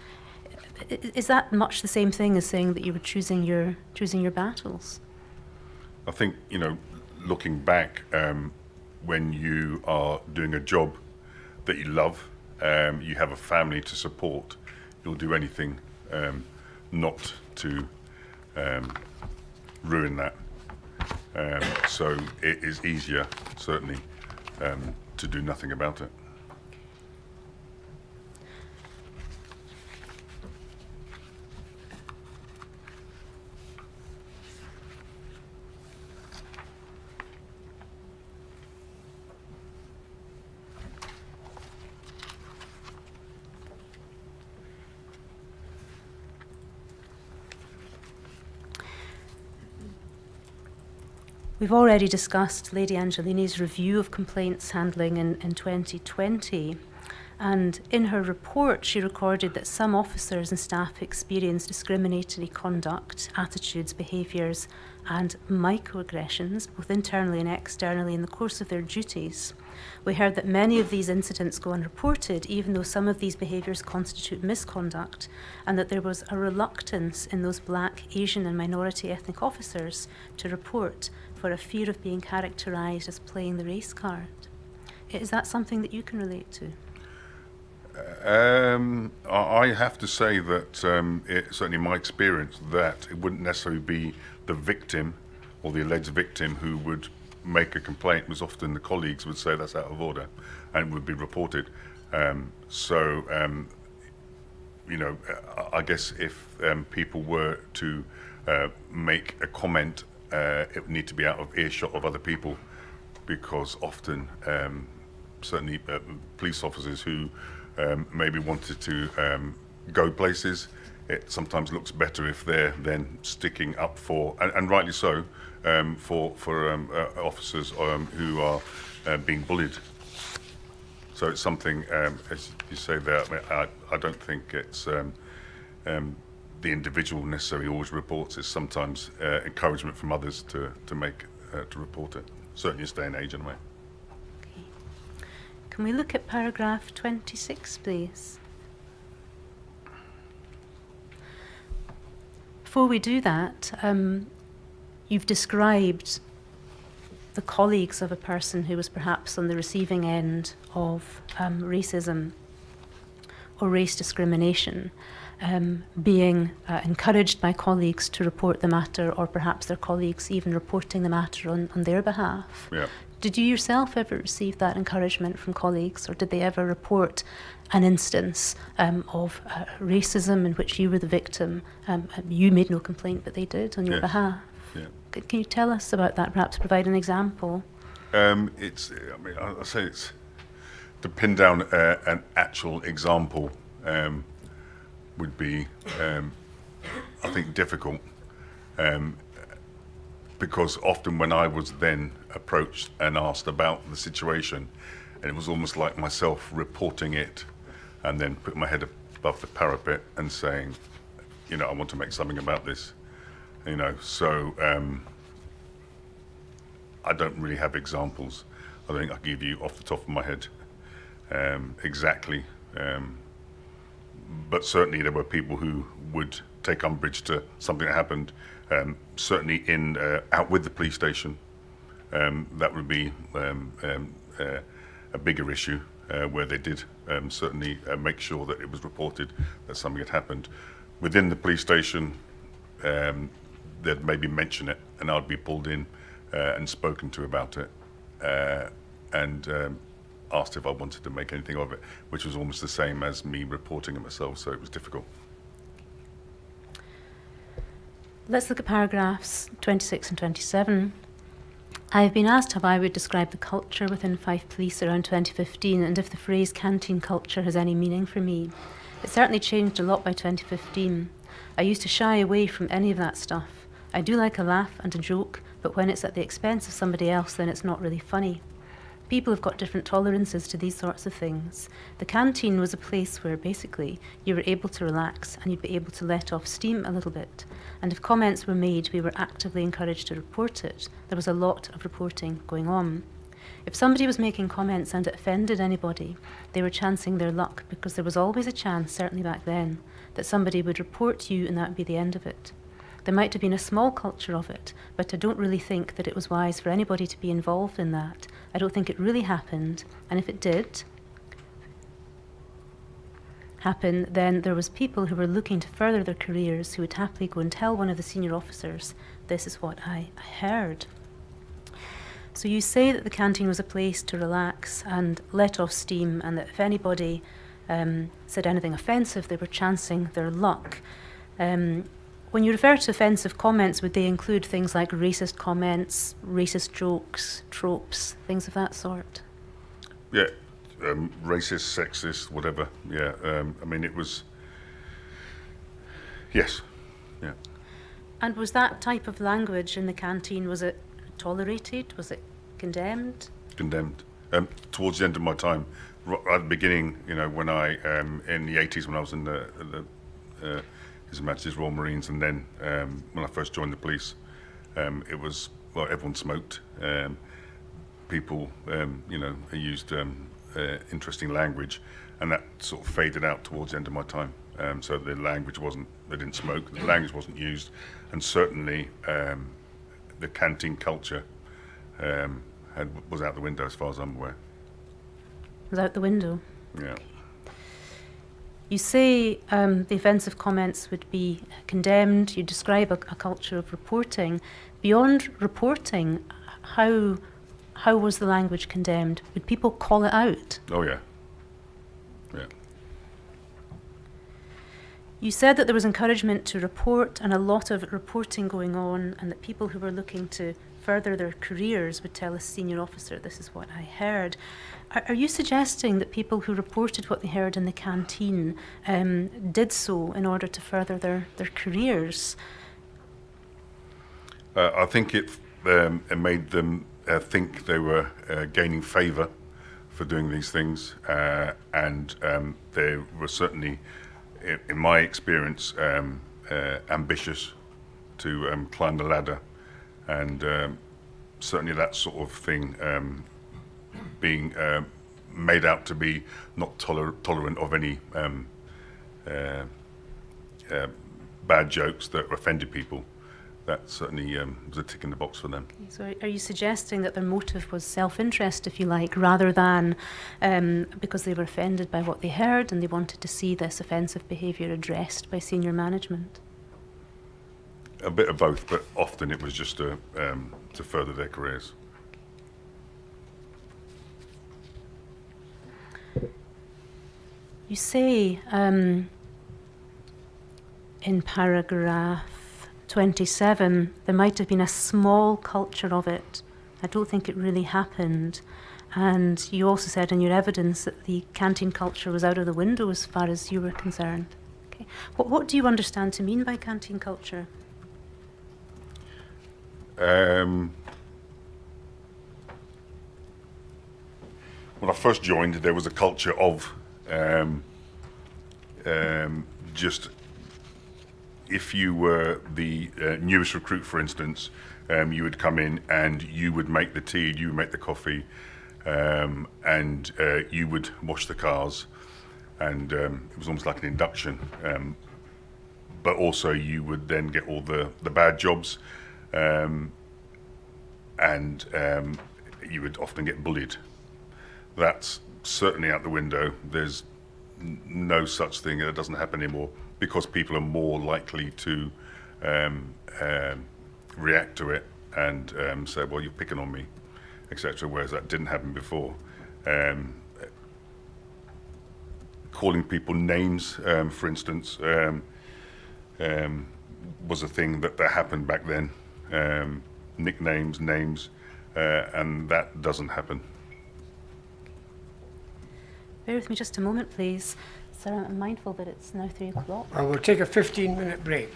Is that much the same thing as saying that you were choosing your battles? I think, looking back, when you are doing a job that you love, you have a family to support, you'll do anything not to ruin that. So it is easier, certainly, to do nothing about it. We've already discussed Lady Angelini's review of complaints handling in 2020, and in her report she recorded that some officers and staff experienced discriminatory conduct, attitudes, behaviours and microaggressions, both internally and externally, in the course of their duties. We heard that many of these incidents go unreported, even though some of these behaviours constitute misconduct, and that there was a reluctance in those Black, Asian and minority ethnic officers to report for a fear of being characterised as playing the race card. Is that something that you can relate to? I have to say that certainly in my experience that it wouldn't necessarily be the victim or the alleged victim who would make a complaint. It was often the colleagues would say that's out of order and it would be reported. I guess if people were to make a comment, it would need to be out of earshot of other people, because often certainly police officers who maybe wanted to go places, it sometimes looks better if they're then sticking up for, and rightly so, for officers who are being bullied. So it's something, as you say there, I don't think it's the individual necessarily always reports. It's sometimes encouragement from others to report it. Certainly in this day and age, anyway. Okay. Can we look at paragraph 26, please? Before we do that, you've described the colleagues of a person who was perhaps on the receiving end of racism or race discrimination, being encouraged by colleagues to report the matter, or perhaps their colleagues even reporting the matter on their behalf. Yeah. Did you yourself ever receive that encouragement from colleagues, or did they ever report an instance of racism in which you were the victim? You made no complaint, but they did on your behalf. Yeah. Can you tell us about that, perhaps provide an example? I say it's to pin down an actual example would be, I think, difficult, because often when I was then approached and asked about the situation, and it was almost like myself reporting it and then putting my head above the parapet and saying, I want to make something about this. So I don't really have examples. I think I'll give you off the top of my head exactly. But certainly there were people who would take umbrage to something that happened. Certainly out with the police station, that would be a bigger issue where they did certainly make sure that it was reported that something had happened. Within the police station, they'd maybe mention it, and I'd be pulled in and spoken to about it, and asked if I wanted to make anything of it, which was almost the same as me reporting it myself, so it was difficult. Let's look at paragraphs 26 and 27. I have been asked how I would describe the culture within Fife Police around 2015 and if the phrase canteen culture has any meaning for me. It certainly changed a lot by 2015. I used to shy away from any of that stuff. I do like a laugh and a joke, but when it's at the expense of somebody else, then it's not really funny. People have got different tolerances to these sorts of things. The canteen was a place where basically you were able to relax and you'd be able to let off steam a little bit. And if comments were made, we were actively encouraged to report it. There was a lot of reporting going on. If somebody was making comments and it offended anybody, they were chancing their luck, because there was always a chance, certainly back then, that somebody would report you and that would be the end of it. There might have been a small culture of it, but I don't really think that it was wise for anybody to be involved in that. I don't think it really happened, and if it did happen, then there was people who were looking to further their careers who would happily go and tell one of the senior officers, this is what I heard. So you say that the canteen was a place to relax and let off steam, and that if anybody said anything offensive, they were chancing their luck. When you refer to offensive comments, would they include things like racist comments, racist jokes, tropes, things of that sort? Yeah, racist, sexist, whatever. Yeah, I mean, it was, yes, yeah. And was that type of language in the canteen, was it tolerated? Was it condemned? Condemned. Towards the end of my time, right at the beginning, when I, in the 80s, when I was in the His Majesty's Royal Marines, and then when I first joined the police, it was, well, everyone smoked. People, used interesting language, and that sort of faded out towards the end of my time. So the language they didn't smoke, the language wasn't used, and certainly the canteen culture was out the window as far as I'm aware. Was out the window? Yeah. You say the offensive comments would be condemned. You describe a culture of reporting. Beyond reporting, how was the language condemned? Would people call it out? Oh, yeah. Yeah. You said that there was encouragement to report and a lot of reporting going on, and that people who were looking to further their careers would tell a senior officer, this is what I heard. Are you suggesting that people who reported what they heard in the canteen did so in order to further their careers? I think it made them think they were gaining favour for doing these things, and they were certainly, in my experience, ambitious to climb the ladder, and certainly that sort of thing being made out to be not tolerant of any bad jokes that offended people. That certainly was a tick in the box for them. Okay, so are you suggesting that their motive was self-interest, if you like, rather than because they were offended by what they heard and they wanted to see this offensive behaviour addressed by senior management? A bit of both, but often it was just to further their careers. You say in paragraph 27, there might have been a small culture of it. I don't think it really happened. And you also said in your evidence that the canteen culture was out of the window as far as you were concerned. Okay. What do you understand to mean by canteen culture? When I first joined, there was a culture of just if you were the newest recruit, for instance, you would come in and you would make the tea, you would make the coffee, and you would wash the cars, and it was almost like an induction. But also you would then get all the bad jobs, and you would often get bullied. That's certainly out the window. There's no such thing. It doesn't happen anymore because people are more likely to react to it and say, well, you're picking on me, etc., whereas that didn't happen before. Calling people names, for instance, was a thing that happened back then. Nicknames, names, and that doesn't happen. Bear with me just a moment, please. Sir, I'm mindful that it's now 3 o'clock. Well, we'll take a 15-minute break.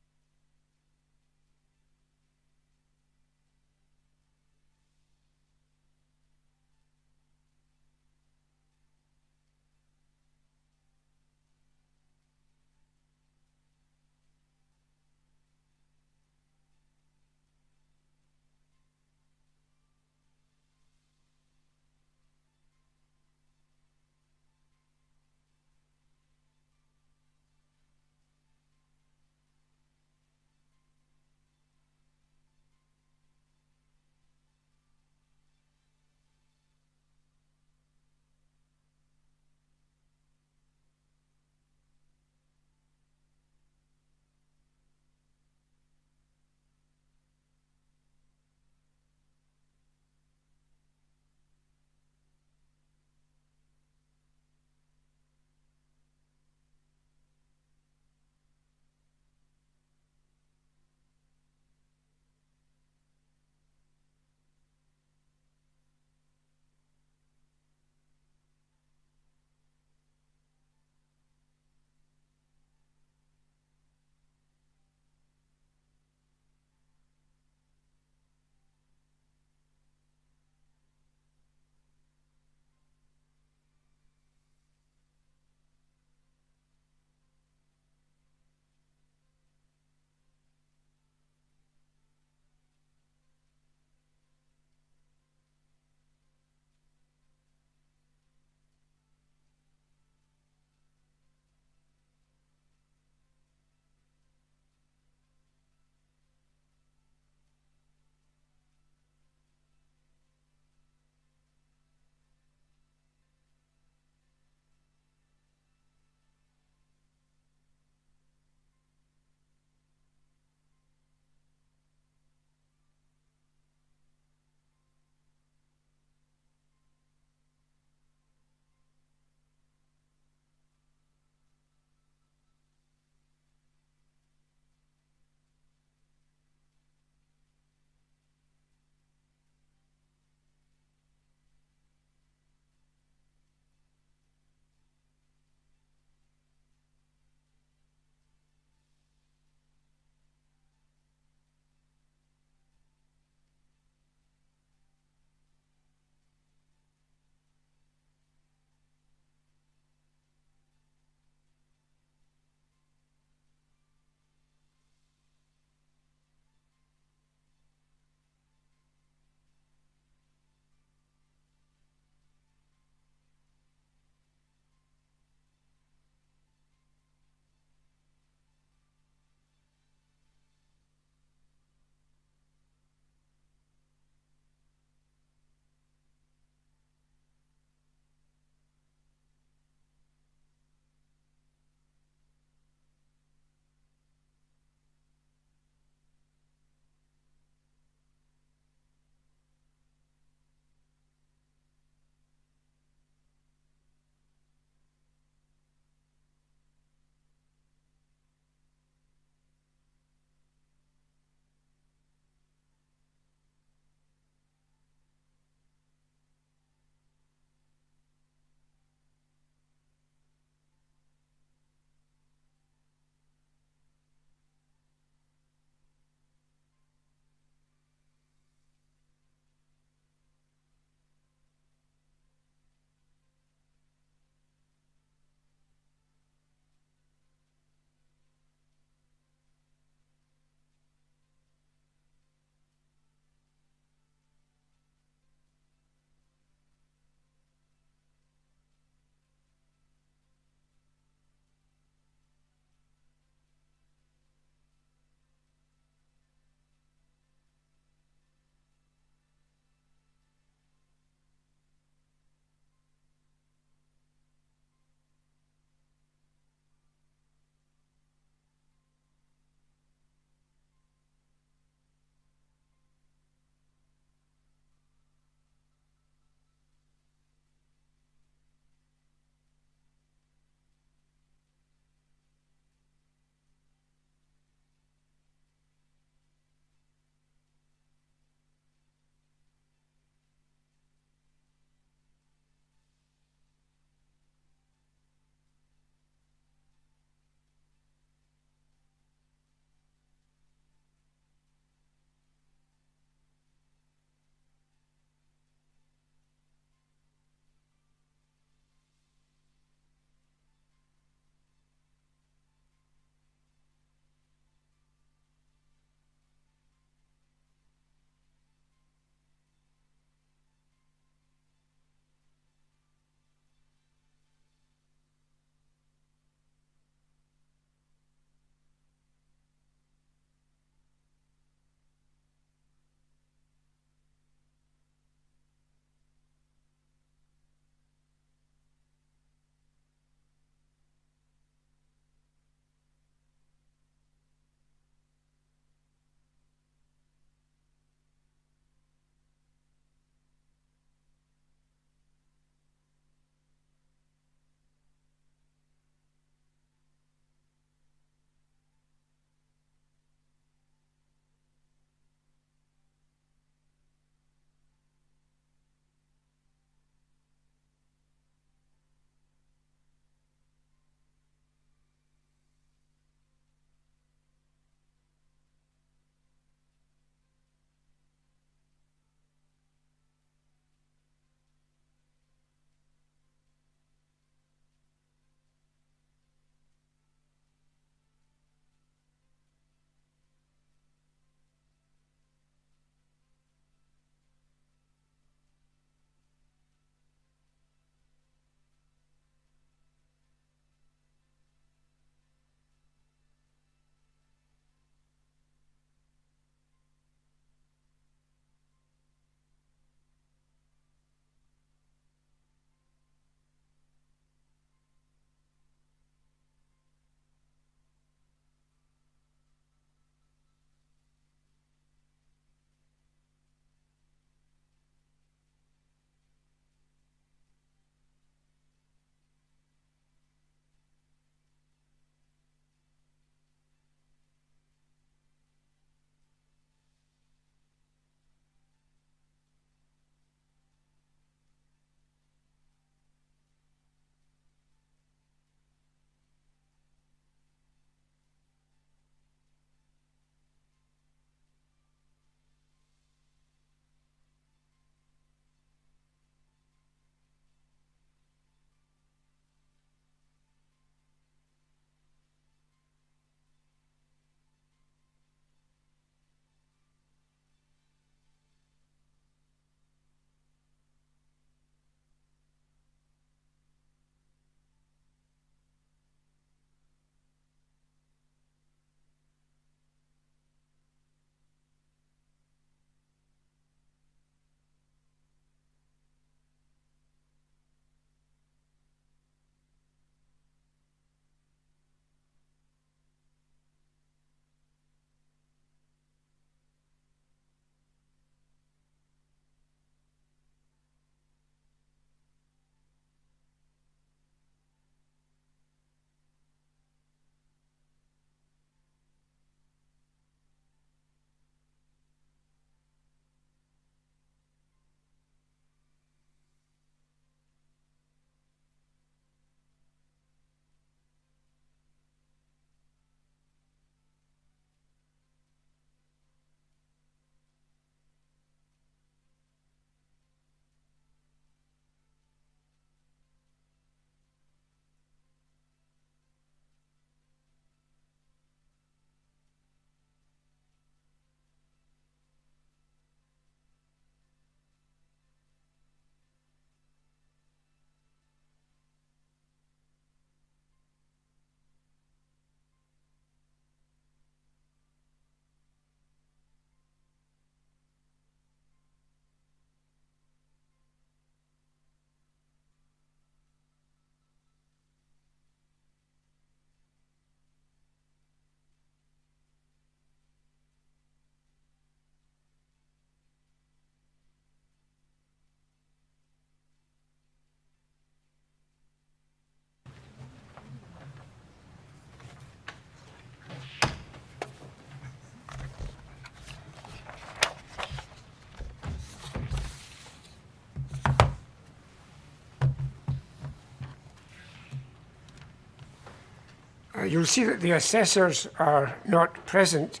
you'll see that the assessors are not present.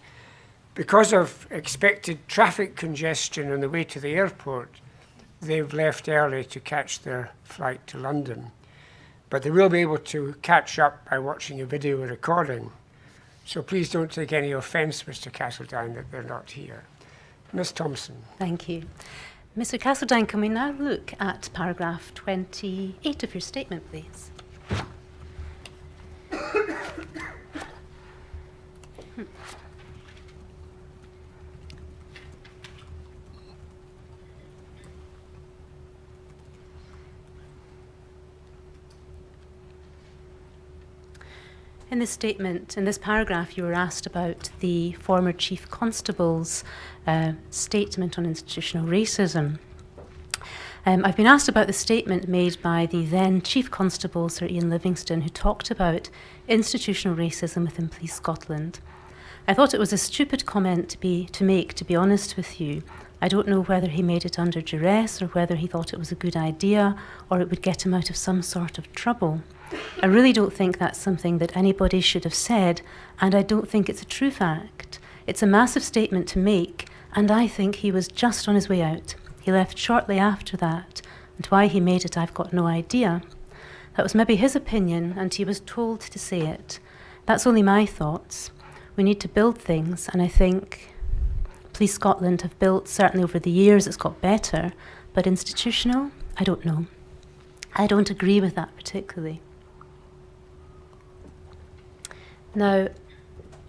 Because of expected traffic congestion on the way to the airport, they've left early to catch their flight to London. But they will be able to catch up by watching a video recording. So please don't take any offence, Mr. Castledine, that they're not here. Ms. Thompson. Thank you. Mr. Castledine, can we now look at paragraph 28 of your statement, please? In this statement, in this paragraph, you were asked about the former Chief Constable's statement on institutional racism. I've been asked about the statement made by the then Chief Constable, Sir Ian Livingstone, who talked about institutional racism within Police Scotland. I thought it was a stupid comment to make, to be honest with you. I don't know whether he made it under duress or whether he thought it was a good idea or it would get him out of some sort of trouble. I really don't think that's something that anybody should have said, and I don't think it's a true fact. It's a massive statement to make, and I think he was just on his way out. He left shortly after that, and why he made it, I've got no idea. That was maybe his opinion, and he was told to say it. That's only my thoughts. We need to build things, and I think Police Scotland have built, certainly over the years, it's got better, but institutional, I don't know. I don't agree with that particularly. Now,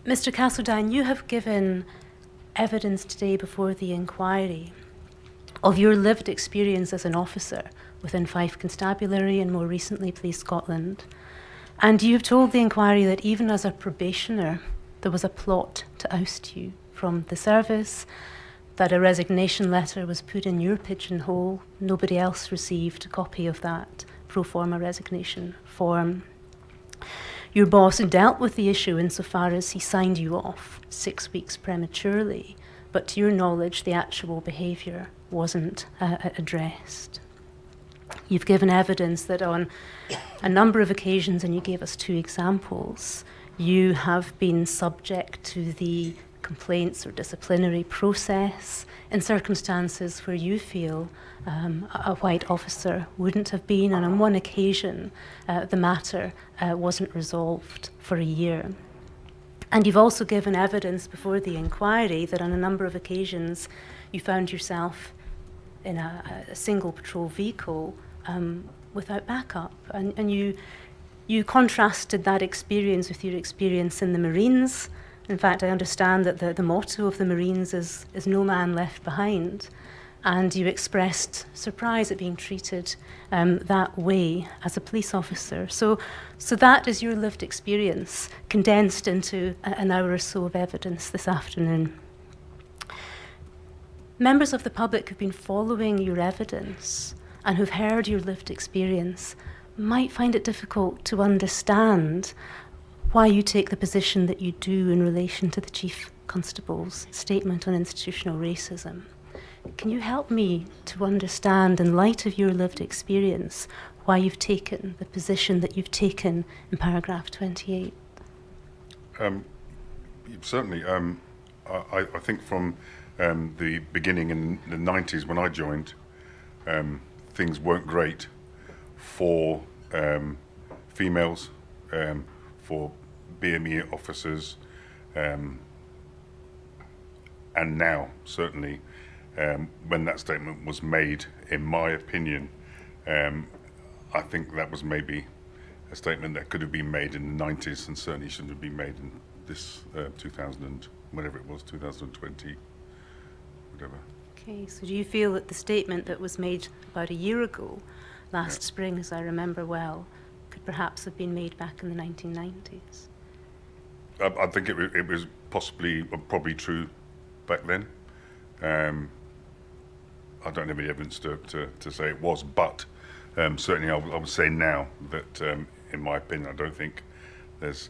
Mr. Castledine, you have given evidence today before the inquiry of your lived experience as an officer within Fife Constabulary and more recently Police Scotland. And you have told the inquiry that even as a probationer, there was a plot to oust you from the service, that a resignation letter was put in your pigeonhole. Nobody else received a copy of that pro forma resignation form. Your boss dealt with the issue insofar as he signed you off 6 weeks prematurely, but to your knowledge, the actual behaviour wasn't addressed. You've given evidence that on a number of occasions, and you gave us 2 examples, you have been subject to the complaints or disciplinary process in circumstances where you feel a white officer wouldn't have been, and on one occasion the matter wasn't resolved for a year. And you've also given evidence before the inquiry that on a number of occasions you found yourself in a single patrol vehicle without backup, and you contrasted that experience with your experience in the Marines. In fact, I understand that the motto of the Marines is no man left behind, and you expressed surprise at being treated that way as a police officer. So that is your lived experience condensed into an hour or so of evidence this afternoon. Members of the public who've been following your evidence and who've heard your lived experience might find it difficult to understand why you take the position that you do in relation to the Chief Constable's statement on institutional racism. Can you help me to understand, in light of your lived experience, why you've taken the position that you've taken in paragraph 28? Certainly. I think from the beginning in the 90s when I joined, things weren't great for females, for BME officers, and now, certainly, when that statement was made, in my opinion, I think that was maybe a statement that could have been made in the 90s and certainly shouldn't have been made in this 2020, whatever. Okay, so do you feel that the statement that was made about a year ago, last spring, as I remember well, could perhaps have been made back in the 1990s? I think it was probably true back then. I don't have any evidence to say it was, but certainly I would say now that, in my opinion, I don't think there's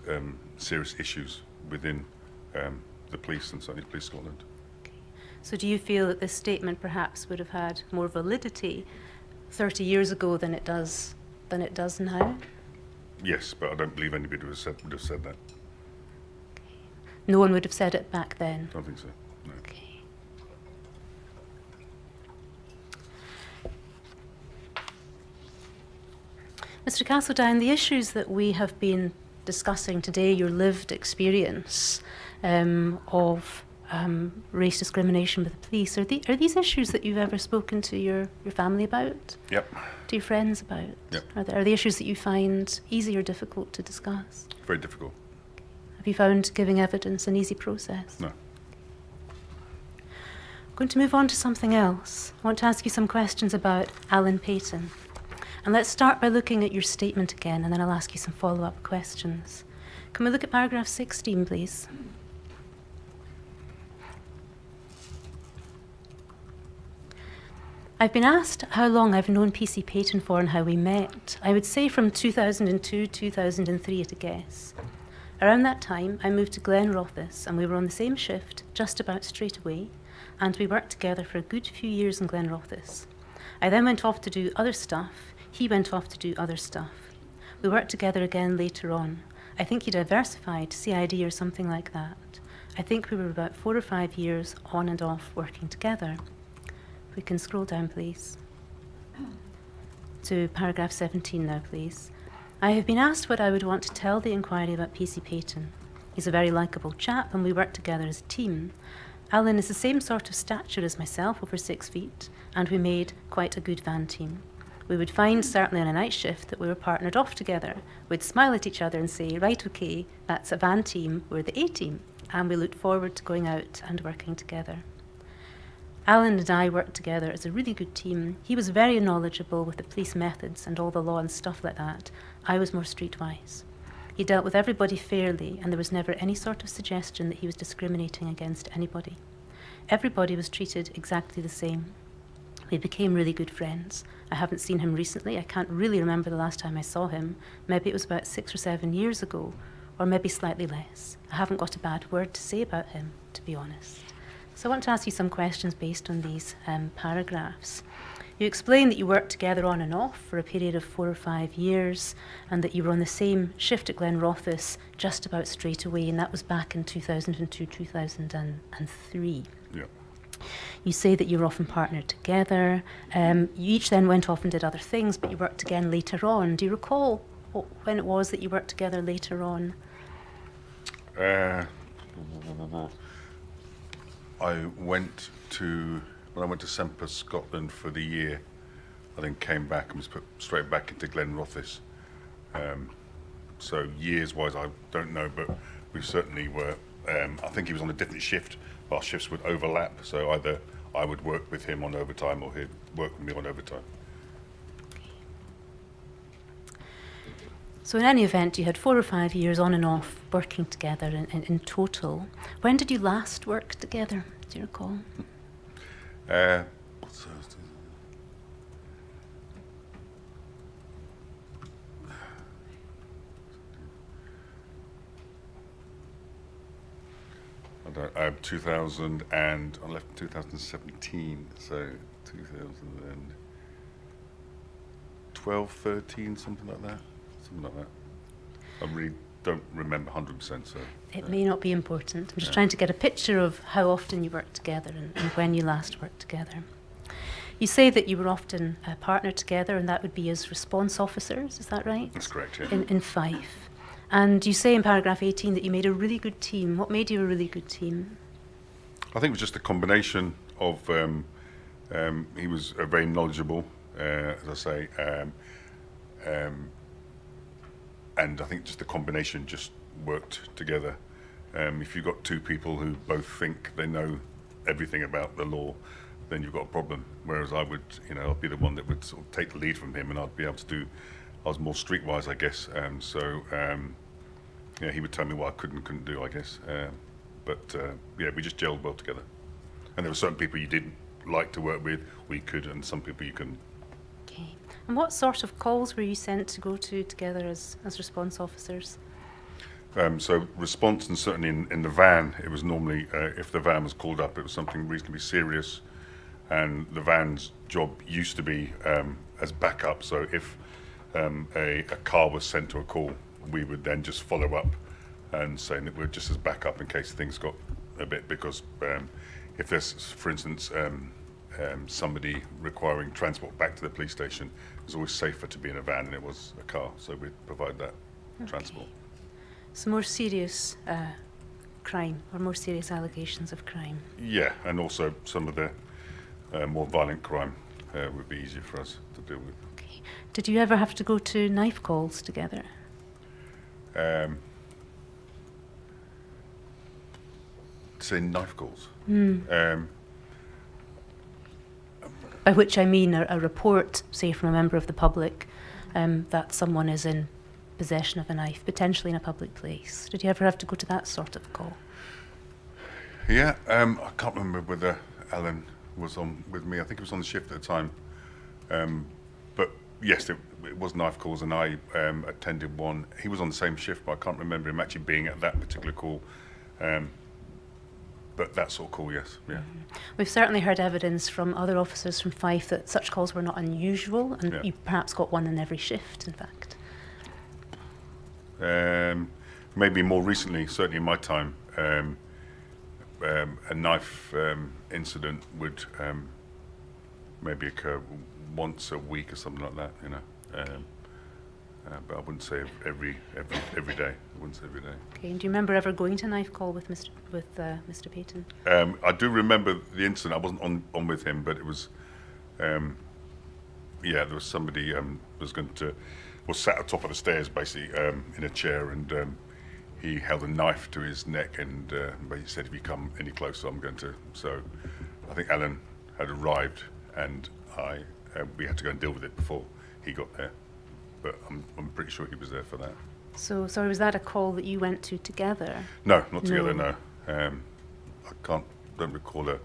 serious issues within the police and certainly Police Scotland. Okay. So do you feel that this statement perhaps would have had more validity 30 years ago than it does now? Yes, but I don't believe anybody would have said that. No one would have said it back then? I don't think so, no. Okay. Mr. Castledine, the issues that we have been discussing today, your lived experience of race discrimination with the police, are these issues that you've ever spoken to your family about? Yep. To your friends about? Yep. Are they issues that you find easy or difficult to discuss? Very difficult. Have you found giving evidence an easy process? No. I'm going to move on to something else. I want to ask you some questions about Alan Payton. And let's start by looking at your statement again, and then I'll ask you some follow-up questions. Can we look at paragraph 16, please? I've been asked how long I've known PC Payton for and how we met. I would say from 2002, 2003 at a guess. Around that time, I moved to Glenrothes, and we were on the same shift just about straight away, and we worked together for a good few years in Glenrothes. I then went off to do other stuff. He went off to do other stuff. We worked together again later on. I think he diversified, CID or something like that. I think we were about 4 or 5 years on and off working together. If we can scroll down, please, to paragraph 17 now, please. I have been asked what I would want to tell the inquiry about PC Payton. He's a very likeable chap, and we work together as a team. Alan is the same sort of stature as myself, over 6 feet, and we made quite a good van team. We would find, certainly on a night shift, that we were partnered off together. We'd smile at each other and say, right, okay, that's a van team, we're the A team, and we looked forward to going out and working together. Alan and I worked together as a really good team. He was very knowledgeable with the police methods and all the law and stuff like that. I was more streetwise. He dealt with everybody fairly, and there was never any sort of suggestion that he was discriminating against anybody. Everybody was treated exactly the same. We became really good friends. I haven't seen him recently. I can't really remember the last time I saw him. Maybe it was about 6 or 7 years ago, or maybe slightly less. I haven't got a bad word to say about him, to be honest. So I want to ask you some questions based on these paragraphs. You explained that you worked together on and off for a period of 4 or 5 years, and that you were on the same shift at Glenrothes just about straight away, and that was back in 2002, 2003. Yeah. You say that you were often partnered together. You each then went off and did other things, but you worked again later on. Do you recall when it was that you worked together later on? When I went to Semper, Scotland for the year, I then came back and was put straight back into Glenrothes. So years-wise, I don't know, but we certainly were. I think he was on a different shift. Our shifts would overlap, so either I would work with him on overtime or he'd work with me on overtime. So in any event, you had 4 or 5 years on and off working together in total. When did you last work together? Do you recall? I left in 2017, so 2012, 13, something like that. I really don't remember 100%. So it may not be important. I'm just trying to get a picture of how often you worked together and when you last worked together. You say that you were often partnered together, and that would be as response officers. Is that right? That's correct. Yeah. In Fife. And you say in paragraph 18 that you made a really good team. What made you a really good team? I think it was just a combination of, he was very knowledgeable, as I say, and I think just the combination just worked together. If you've got two people who both think they know everything about the law, then you've got a problem. Whereas I would, I'd be the one that would sort of take the lead from him, and I'd be able to do. I was more streetwise, I guess. He would tell me what I could and couldn't do, I guess. We just gelled well together. And there were certain people you didn't like to work with, or you could, and some people you couldn't. Okay. And what sort of calls were you sent to go to together as response officers? So response, and certainly in the van, it was normally, if the van was called up, it was something reasonably serious. And the van's job used to be as backup. So if a car was sent to a call, we would then just follow up and saying that we're just as backup in case things got a bit, because if there's, for instance, somebody requiring transport back to the police station, it's always safer to be in a van than it was a car, so we'd provide that transport. Some more serious crime, or more serious allegations of crime. Yeah, and also some of the more violent crime would be easier for us to deal with. Okay. Did you ever have to go to knife calls together? Say knife calls. By which I mean a report, say from a member of the public, that someone is in possession of a knife, potentially in a public place. Did you ever have to go to that sort of call? Yeah, I can't remember whether Alan was on with me. I think he was on the shift at the time. But yes, it was knife calls, and I attended one. He was on the same shift, but I can't remember him actually being at that particular call. But that sort of call, yes, yeah. We've certainly heard evidence from other officers from Fife that such calls were not unusual, and you perhaps got one in every shift, in fact. Maybe more recently, certainly in my time, a knife incident would maybe occur once a week or something like that, you know. But I wouldn't say every day. I wouldn't say every day. Okay. And do you remember ever going to a knife call with Mr. Payton? I do remember the incident. I wasn't on with him, but it was. There was somebody was sat at the top of the stairs, basically in a chair, and he held a knife to his neck, and he said, "If you come any closer, I'm going to." So, I think Alan had arrived, and we had to go and deal with it before he got there. But I'm pretty sure he was there for that. So, sorry, was that a call that you went to together? No, not together. No, don't recall a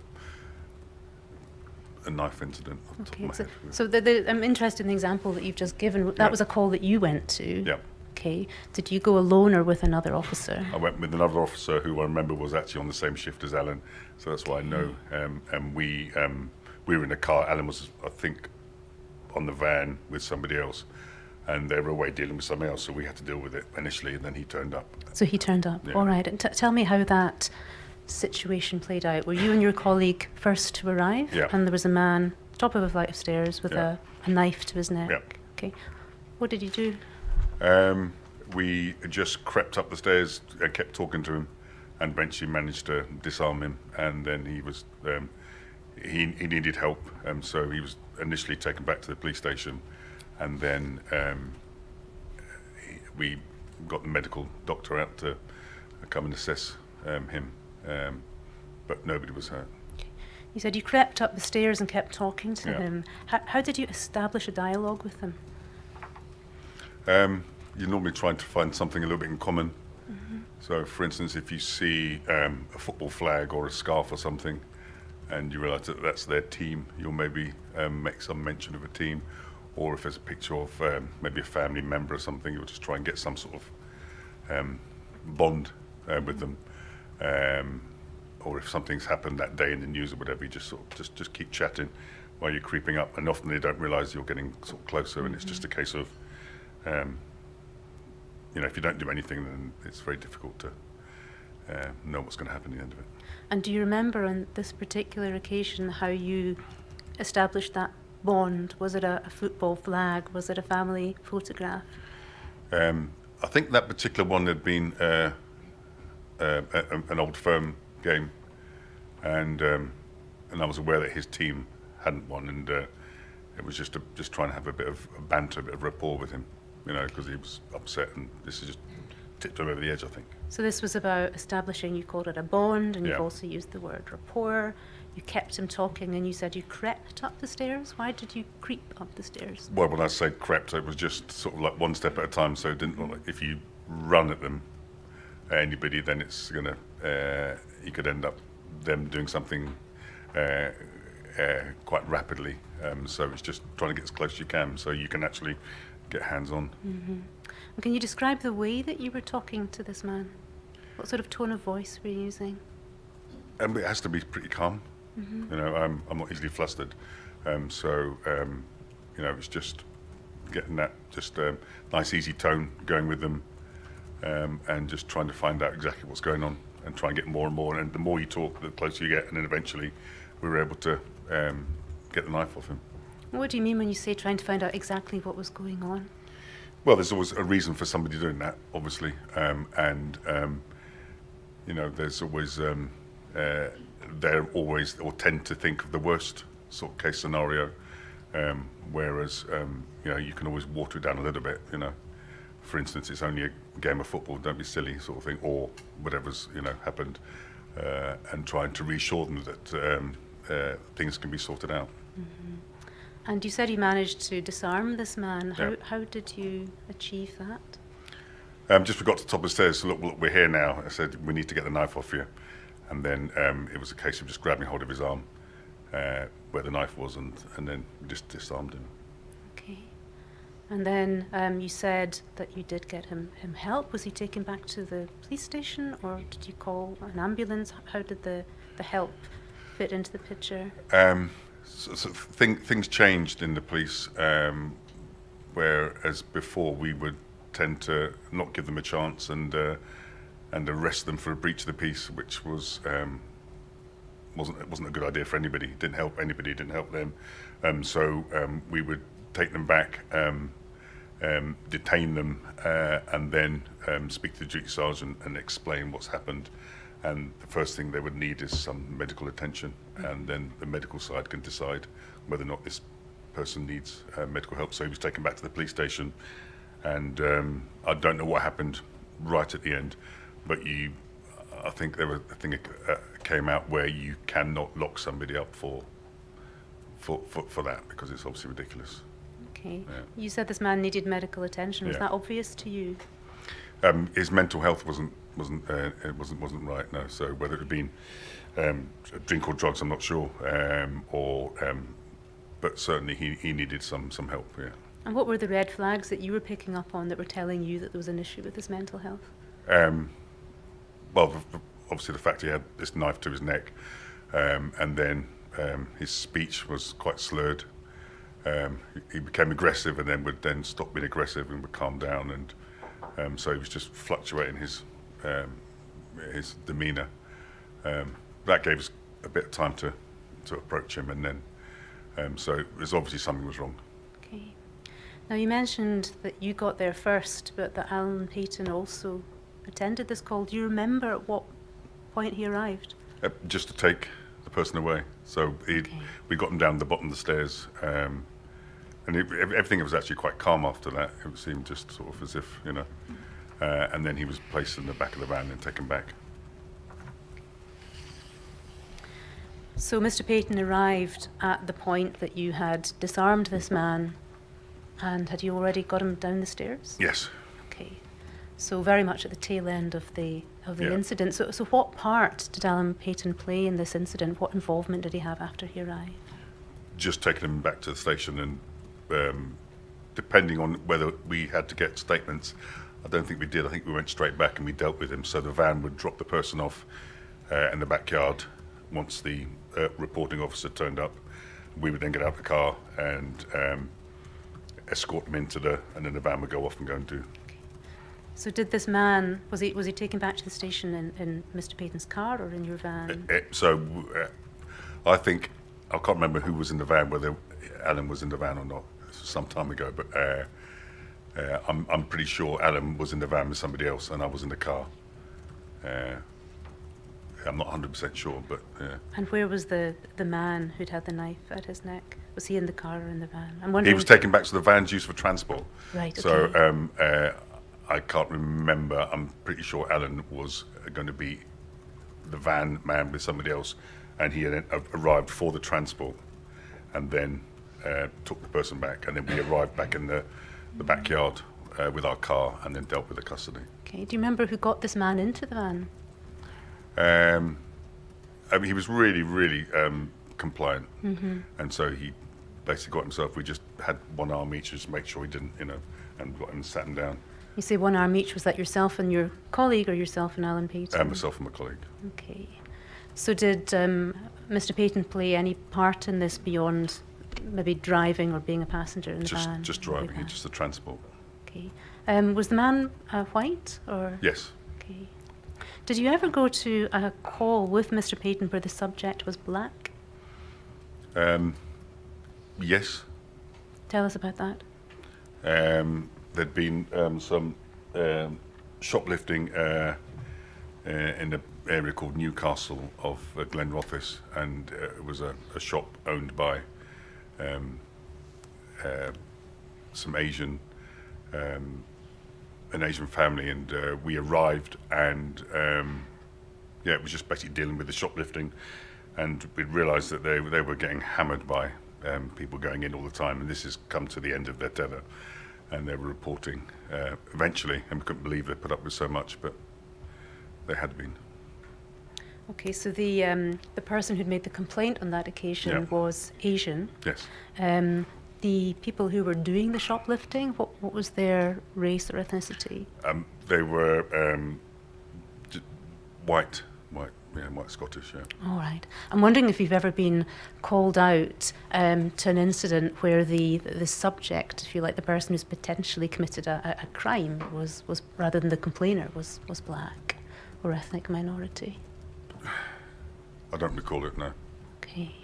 knife incident off the top of my head. So I'm interested in the example that you've just given. That was a call that you went to. Yeah. Okay. Did you go alone or with another officer? I went with another officer who I remember was actually on the same shift as Alan, so that's why I know. And we were in the car. Alan was, I think, on the van with somebody else, and they were away dealing with something else, so we had to deal with it initially, and then he turned up. So he turned up. Yeah. All right. And tell me how that situation played out. Were you and your colleague first to arrive? Yeah. And there was a man top of a flight of stairs with Yeah. a knife to his neck. Yeah. Okay. What did you do? We just crept up the stairs and kept talking to him, and eventually managed to disarm him. And then he was he needed help, so he was initially taken back to the police station, and then we got the medical doctor out to come and assess him, but nobody was hurt. You said you crept up the stairs and kept talking to Yeah. him. How did you establish a dialogue with him? You're normally trying to find something a little bit in common. So, for instance, if you see a football flag or a scarf or something, and you realise that that's their team, you'll maybe make some mention of a team. Or if there's a picture of maybe a family member or something, you'll just try and get some sort of bond with them. Or if something's happened that day in the news or whatever, you just sort of just keep chatting while you're creeping up. And often they don't realise you're getting sort of closer, and it's just a case of, if you don't do anything, then it's very difficult to know what's going to happen at the end of it. And do you remember on this particular occasion how you established that bond? Was it a football flag? Was it a family photograph? I think that particular one had been an old firm game, and I was aware that his team hadn't won, and it was just trying to have a bit of banter, a bit of rapport with him, because he was upset, and this has just tipped him over the edge, I think. So this was about establishing, you called it a bond, and you've Yeah. also used the word rapport. You kept him talking, and you said you crept up the stairs. Why did you creep up the stairs? Well, when I say crept, it was just sort of like one step at a time, so it didn't look like if you run at them, anybody, then it's gonna, you could end up them doing something quite rapidly. So it's just trying to get as close as you can, so you can actually get hands on. And can you describe the way that you were talking to this man? What sort of tone of voice were you using? It has to be pretty calm. I'm not easily flustered, so it's just getting that just nice, easy tone going with them, and just trying to find out exactly what's going on and try and get more and more. And the more you talk, the closer you get, and then eventually we were able to get the knife off him. What do you mean when you say trying to find out exactly what was going on? Well, there's always a reason for somebody doing that, obviously, and you know, there's always they're always or tend to think of the worst sort of case scenario, whereas you know, you can always water it down a little bit. You know, for instance, it's only a game of football, don't be silly, sort of thing, or whatever's, you know, happened, and trying to reassure them that things can be sorted out. Mm-hmm. And you said you managed to disarm this man. How Yeah. did you achieve that? Just we got to the top of the stairs, so look, we're here now. I said, we need to get the knife off you. And then it was a case of just grabbing hold of his arm, where the knife was, and then we just disarmed him. Okay. And then you said that you did get him help. Was he taken back to the police station, or did you call an ambulance? How did the help fit into the picture? Things changed in the police, whereas before we would tend to not give them a chance and arrest them for a breach of the peace, which wasn't a good idea for anybody. It didn't help anybody, it didn't help them. So we would take them back, detain them, and then speak to the duty sergeant and explain what's happened. And the first thing they would need is some medical attention, and then the medical side can decide whether or not this person needs medical help. So he was taken back to the police station, and I don't know what happened right at the end, but I think there was a thing came out where you cannot lock somebody up for that, because it's obviously ridiculous. Okay. Yeah. You said this man needed medical attention. Was Yeah. that obvious to you? His mental health wasn't right. No. So whether it had been drink or drugs, I'm not sure, but certainly he needed some help. Yeah. And what were the red flags that you were picking up on that were telling you that there was an issue with his mental health? Well, obviously the fact he had this knife to his neck, and then his speech was quite slurred. He became aggressive, and then would then stop being aggressive and would calm down, and so he was just fluctuating his demeanour. That gave us a bit of time to approach him, and then so it was obviously something was wrong. Okay. Now you mentioned that you got there first, but that Alan Payton also attended this call. Do you remember at what point he arrived? Just to take the person away. So we got him down the bottom of the stairs, and everything was actually quite calm after that. It seemed just sort of as if, you know, and then he was placed in the back of the van and taken back. So Mr. Payton arrived at the point that you had disarmed this man, and had you already got him down the stairs? Yes. Okay. So very much at the tail end of the Yeah. incident. So what part did Alan Payton play in this incident? What involvement did he have after he arrived? Just taking him back to the station, and depending on whether we had to get statements, I don't think we did. I think we went straight back and we dealt with him. So the van would drop the person off in the backyard. Once the reporting officer turned up, we would then get out of the car and escort them and then the van would go off and go and do. So did this man, was he taken back to the station in Mr. Payton's car or in your van? I think, I can't remember who was in the van, whether Alan was in the van or not. This was some time ago, but I'm pretty sure Alan was in the van with somebody else and I was in the car. I'm not 100% sure, but yeah. And where was the man who'd had the knife at his neck? Was he in the car or in the van? I'm He wondering. was taken back to the van's used for transport. Right, So okay. I can't remember. I'm pretty sure Alan was going to be the van man with somebody else, and he had arrived for the transport, and then took the person back, and then we arrived back in the backyard with our car, and then dealt with the custody. Okay. Do you remember who got this man into the van? I mean, he was really, really compliant, and so he basically got himself. We just had one arm each, just to make sure he didn't, you know, and got him, sat him down. You say one arm each. Was that yourself and your colleague, or yourself and Alan Payton? Myself and my colleague. Okay. So did Mr. Payton play any part in this beyond maybe driving or being a passenger in the van? Just Maybe driving, that. just the transport. Okay. Was the man white or? Yes. Okay. Did you ever go to a call with Mr. Payton where the subject was black? Yes. Tell us about that. There'd been some shoplifting in an area called Newcastle of Glenrothes, and it was a shop owned by some Asian, an Asian family, and we arrived, and it was just basically dealing with the shoplifting, and we realised that they were getting hammered by people going in all the time, and this has come to the end of their tether, and they were reporting eventually, and we couldn't believe they put up with so much, but they had been. Okay, so the person who'd made the complaint on that occasion was Asian. Yes. The people who were doing the shoplifting, what was their race or ethnicity? They were white Scottish, yeah. All right. I'm wondering if you've ever been called out to an incident where the subject, if you like, the person who's potentially committed a crime was rather than the complainer, was black or ethnic minority. I don't recall it, no. Okay.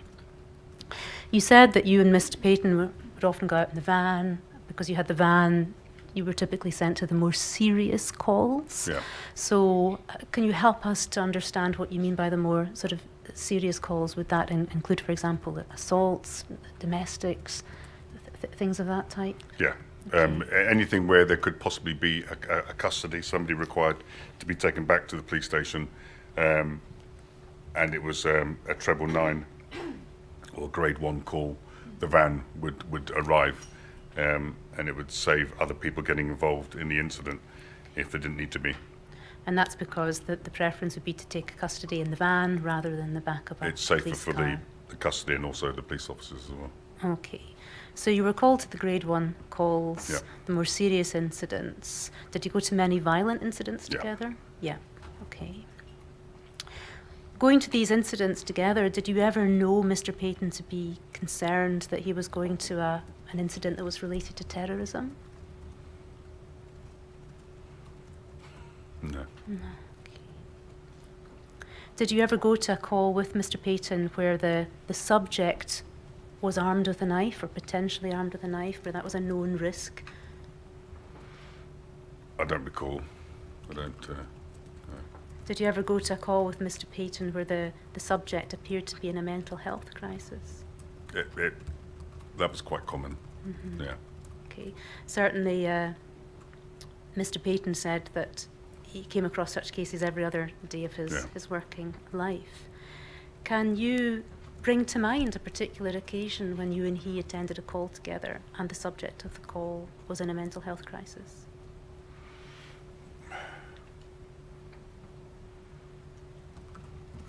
You said that you and Mr. Payton would often go out in the van. Because you had the van, you were typically sent to the more serious calls. Yeah. So can you help us to understand what you mean by the more sort of serious calls? Would that include, for example, assaults, domestics, things of that type? Yeah. Anything where there could possibly be a custody, somebody required to be taken back to the police station, and it was a 999 or grade 1 call, the van would arrive, and it would save other people getting involved in the incident if they didn't need to be. And that's because the preference would be to take custody in the van rather than the back of a It's safer police for car. the custody and also the police officers as well. Okay. So you were called to the grade 1 calls, Yeah. the more serious incidents. Did you go to many violent incidents Yeah. together? Yeah. Okay. Going to these incidents together, did you ever know Mr. Payton to be concerned that he was going to an incident that was related to terrorism? No. Did you ever go to a call with Mr. Payton where the subject was armed with a knife or potentially armed with a knife, where that was a known risk? I don't recall. I don't. Did you ever go to a call with Mr. Payton where the subject appeared to be in a mental health crisis? That was quite common. Mm-hmm. Yeah. Okay. Certainly, Mr. Payton said that he came across such cases every other day of his working life. Can you bring to mind a particular occasion when you and he attended a call together and the subject of the call was in a mental health crisis?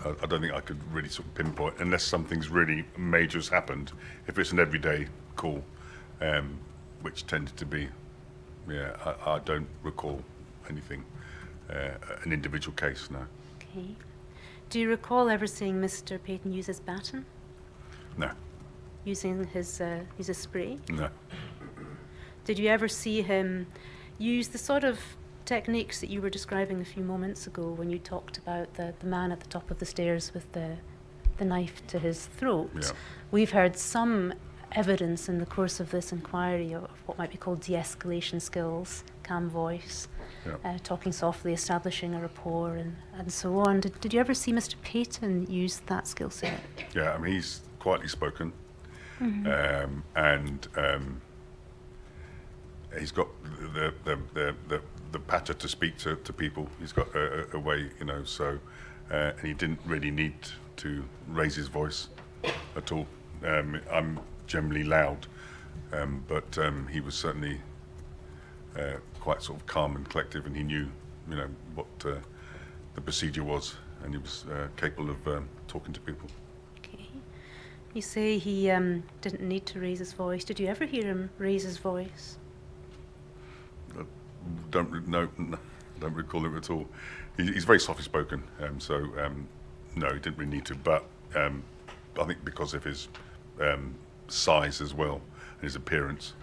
I don't think I could really sort of pinpoint, unless something's really major has happened. If it's an everyday call, which tended to be, I don't recall anything, an individual case, no. Okay. Do you recall ever seeing Mr. Payton use his baton? No. Using his spray? No. Did you ever see him use the sort of techniques that you were describing a few moments ago when you talked about the man at the top of the stairs with the knife to his throat? Yeah. We've heard some evidence in the course of this inquiry of what might be called de-escalation skills, calm voice, talking softly, establishing a rapport, and so on. Did you ever see Mr. Payton use that skill set? Yeah, I mean, he's quietly spoken, and he's got the patter to speak to people. He's got a way, so, and he didn't really need to raise his voice at all. I'm generally loud, but he was certainly quite sort of calm and collective, and he knew, what the procedure was, and he was capable of talking to people. Okay. You say he didn't need to raise his voice. Did you ever hear him raise his voice? Don't recall him at all. He's very softly spoken, no, he didn't really need to. But I think because of his size as well, and his appearance,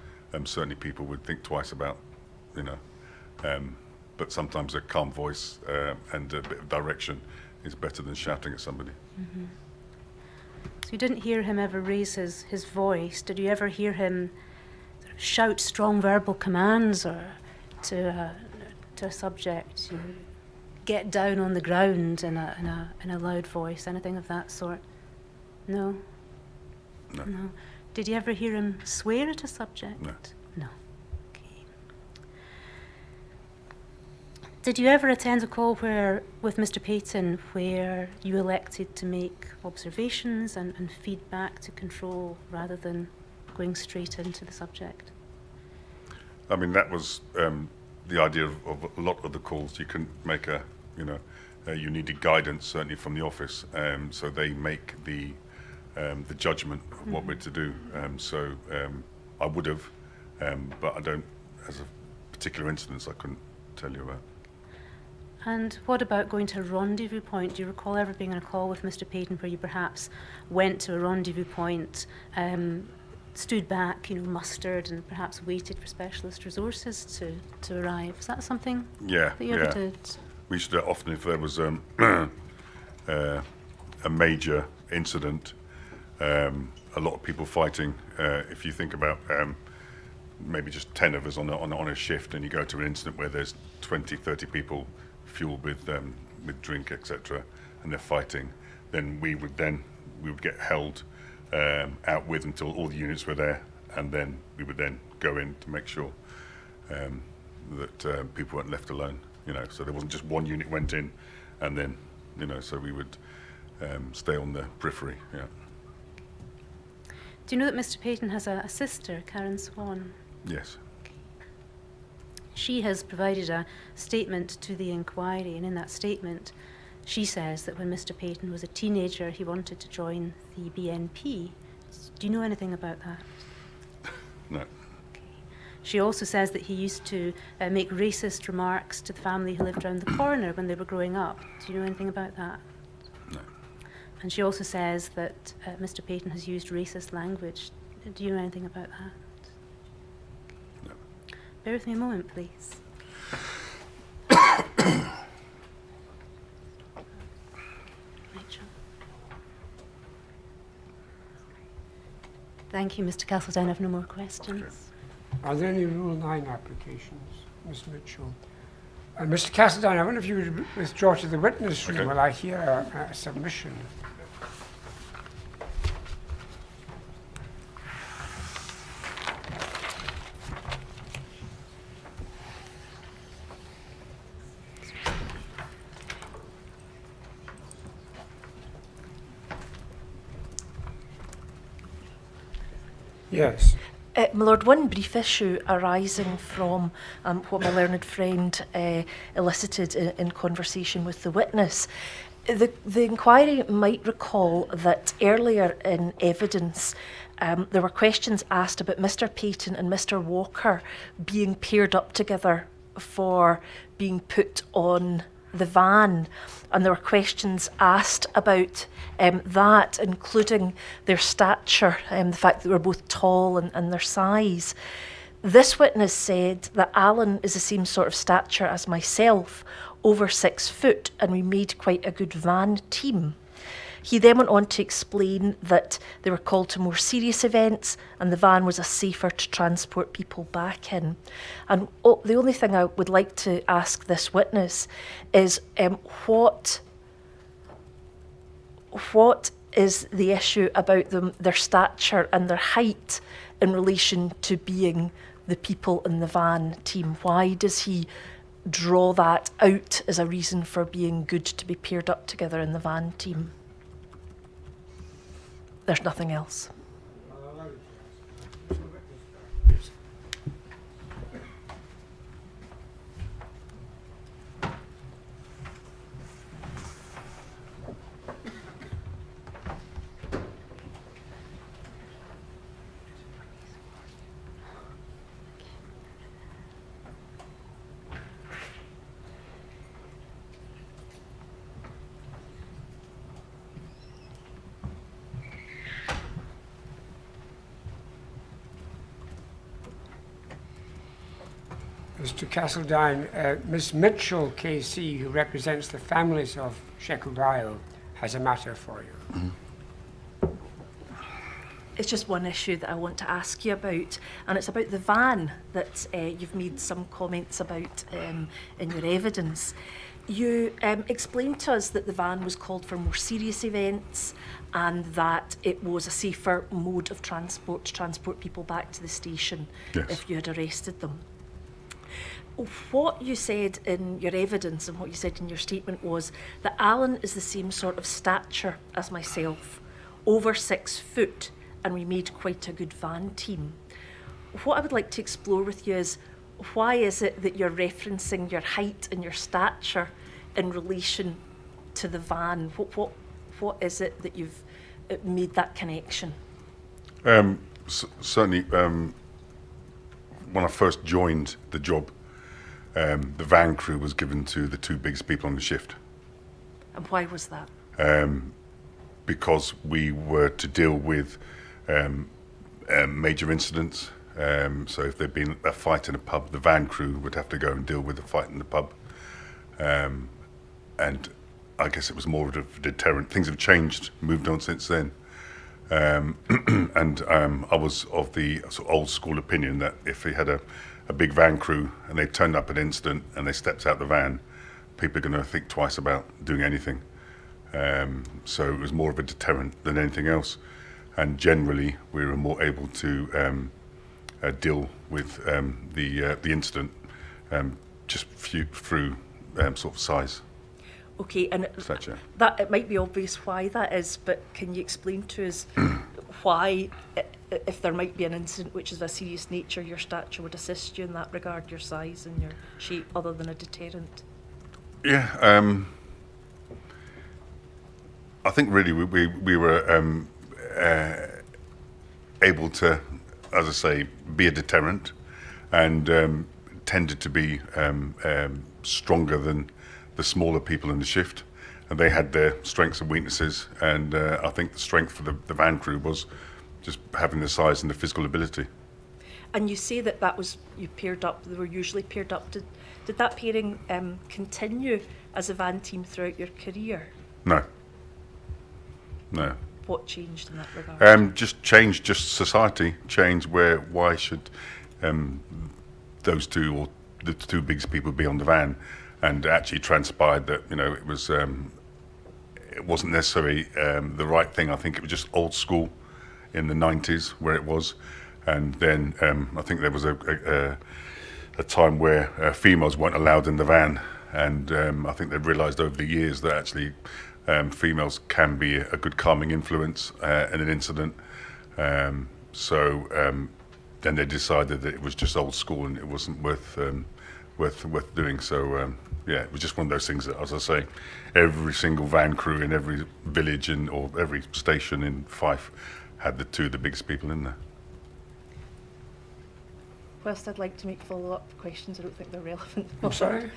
certainly people would think twice about, but sometimes a calm voice and a bit of direction is better than shouting at somebody. Mm-hmm. So you didn't hear him ever raise his voice. Did you ever hear him sort of shout strong verbal commands or to a subject? Get down on the ground in a loud voice, anything of that sort? No? No. No. Did you ever hear him swear at a subject? No. No. Okay. Did you ever attend a call with Mr. Payton where you elected to make observations and feedback to control rather than going straight into the subject? I mean, that was the idea of a lot of the calls. You couldn't make you needed guidance, certainly from the office, so they make the judgment of what we're to do. I would have, but I don't, as a particular incident, I couldn't tell you about. And what about going to a rendezvous point? Do you recall ever being on a call with Mr. Payton where you perhaps went to a rendezvous point, stood back, mustered, and perhaps waited for specialist resources to arrive? Is that something that you ever did? We used to do it often if there was a major incident, a lot of people fighting. If you think about maybe just 10 of us on a shift, and you go to an incident where there's 20, 30 people fueled with drink, etc., and they're fighting, then we would get held out with until all the units were there, and then we would then go in to make sure that people weren't left alone. So there wasn't just one unit went in, and then so we would stay on the periphery. Yeah. Do you know that Mr. Payton has a sister, Karen Swan? Yes. She has provided a statement to the inquiry, and in that statement she says that when Mr. Payton was a teenager he wanted to join the BNP. Do you know anything about that? No. Okay. She also says that he used to make racist remarks to the family who lived around the corner when they were growing up. Do you know anything about that? No. And she also says that Mr. Payton has used racist language. Do you know anything about that? No. Bear with me a moment, please. Rachel. Thank you, Mr. Castledine. I have no more questions. Okay. Are there any Rule 9 applications, Ms. Mitchell? And Mr. Castledine, I wonder if you would withdraw to the witness room while I hear a submission. Yes. My Lord, one brief issue arising from what my learned friend elicited in conversation with the witness. The inquiry might recall that earlier in evidence there were questions asked about Mr. Payton and Mr. Walker being paired up together for being put on the van, and there were questions asked about that, including their stature, the fact that they were both tall and their size. This witness said that Alan is the same sort of stature as myself, over 6 foot, and we made quite a good van team. He then went on to explain that they were called to more serious events and the van was a safer to transport people back in. And the only thing I would like to ask this witness is what is the issue about their stature and their height in relation to being the people in the van team? Why does he draw that out as a reason for being good to be paired up together in the van team? There's nothing else. Mr. Castledine, Ms. Mitchell KC, who represents the families of Shekulbayo, has a matter for you. It's just one issue that I want to ask you about, and it's about the van that you've made some comments about in your evidence. You explained to us that the van was called for more serious events and that it was a safer mode of transport to transport people back to the station if you had arrested them. What you said in your evidence and what you said in your statement was that Alan is the same sort of stature as myself, over 6 foot, and we made quite a good van team. What I would like to explore with you is, why is it that you're referencing your height and your stature in relation to the van? What is it that you've made that connection? Certainly, when I first joined the job, the van crew was given to the 2 biggest people on the shift. And why was that? Because we were to deal with major incidents. So if there'd been a fight in a pub, the van crew would have to go and deal with the fight in the pub. And I guess it was more of a deterrent. Things have changed, moved on since then. And I was of the sort of old school opinion that if we had a big van crew and they turned up at an incident and they stepped out the van, people are going to think twice about doing anything. So it was more of a deterrent than anything else. And generally, we were more able to deal with the incident just through sort of size. Okay, and that it might be obvious why that is, but can you explain to us why, if there might be an incident which is of a serious nature, your stature would assist you in that regard, your size and your shape, other than a deterrent? Yeah, I think really we were able to, as I say, be a deterrent, and tended to be stronger than the smaller people in the shift, and they had their strengths and weaknesses, and I think the strength for the van crew was just having the size and the physical ability. And you say that was, you paired up, they were usually paired up. Did that pairing continue as a van team throughout your career? No. What changed in that regard? Just change, just society changed. Why should those 2 or the 2 biggest people be on the van? And actually transpired that it was it wasn't necessarily the right thing. I think it was just old school in the 90s where it was, and then I think there was a time where females weren't allowed in the van, and I think they've realised over the years that actually females can be a good calming influence in an incident. So then they decided that it was just old school and it wasn't worth doing. So yeah, it was just one of those things that, as I say, every single van crew in every village or every station in Fife had the 2 of the biggest people in there. Whilst I'd like to make follow-up questions, I don't think they're relevant. I'm sorry?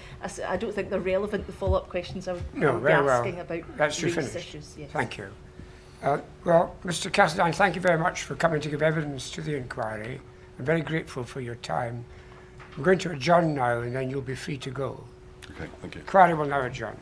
I don't think they're relevant, the follow-up questions I would be very asking well. about That's you race finished. issues. Yes. Thank you. Well, Mr. Castledine, thank you very much for coming to give evidence to the inquiry. I'm very grateful for your time. We're going to adjourn now, and then you'll be free to go. Okay, thank you. Inquiry will now adjourn.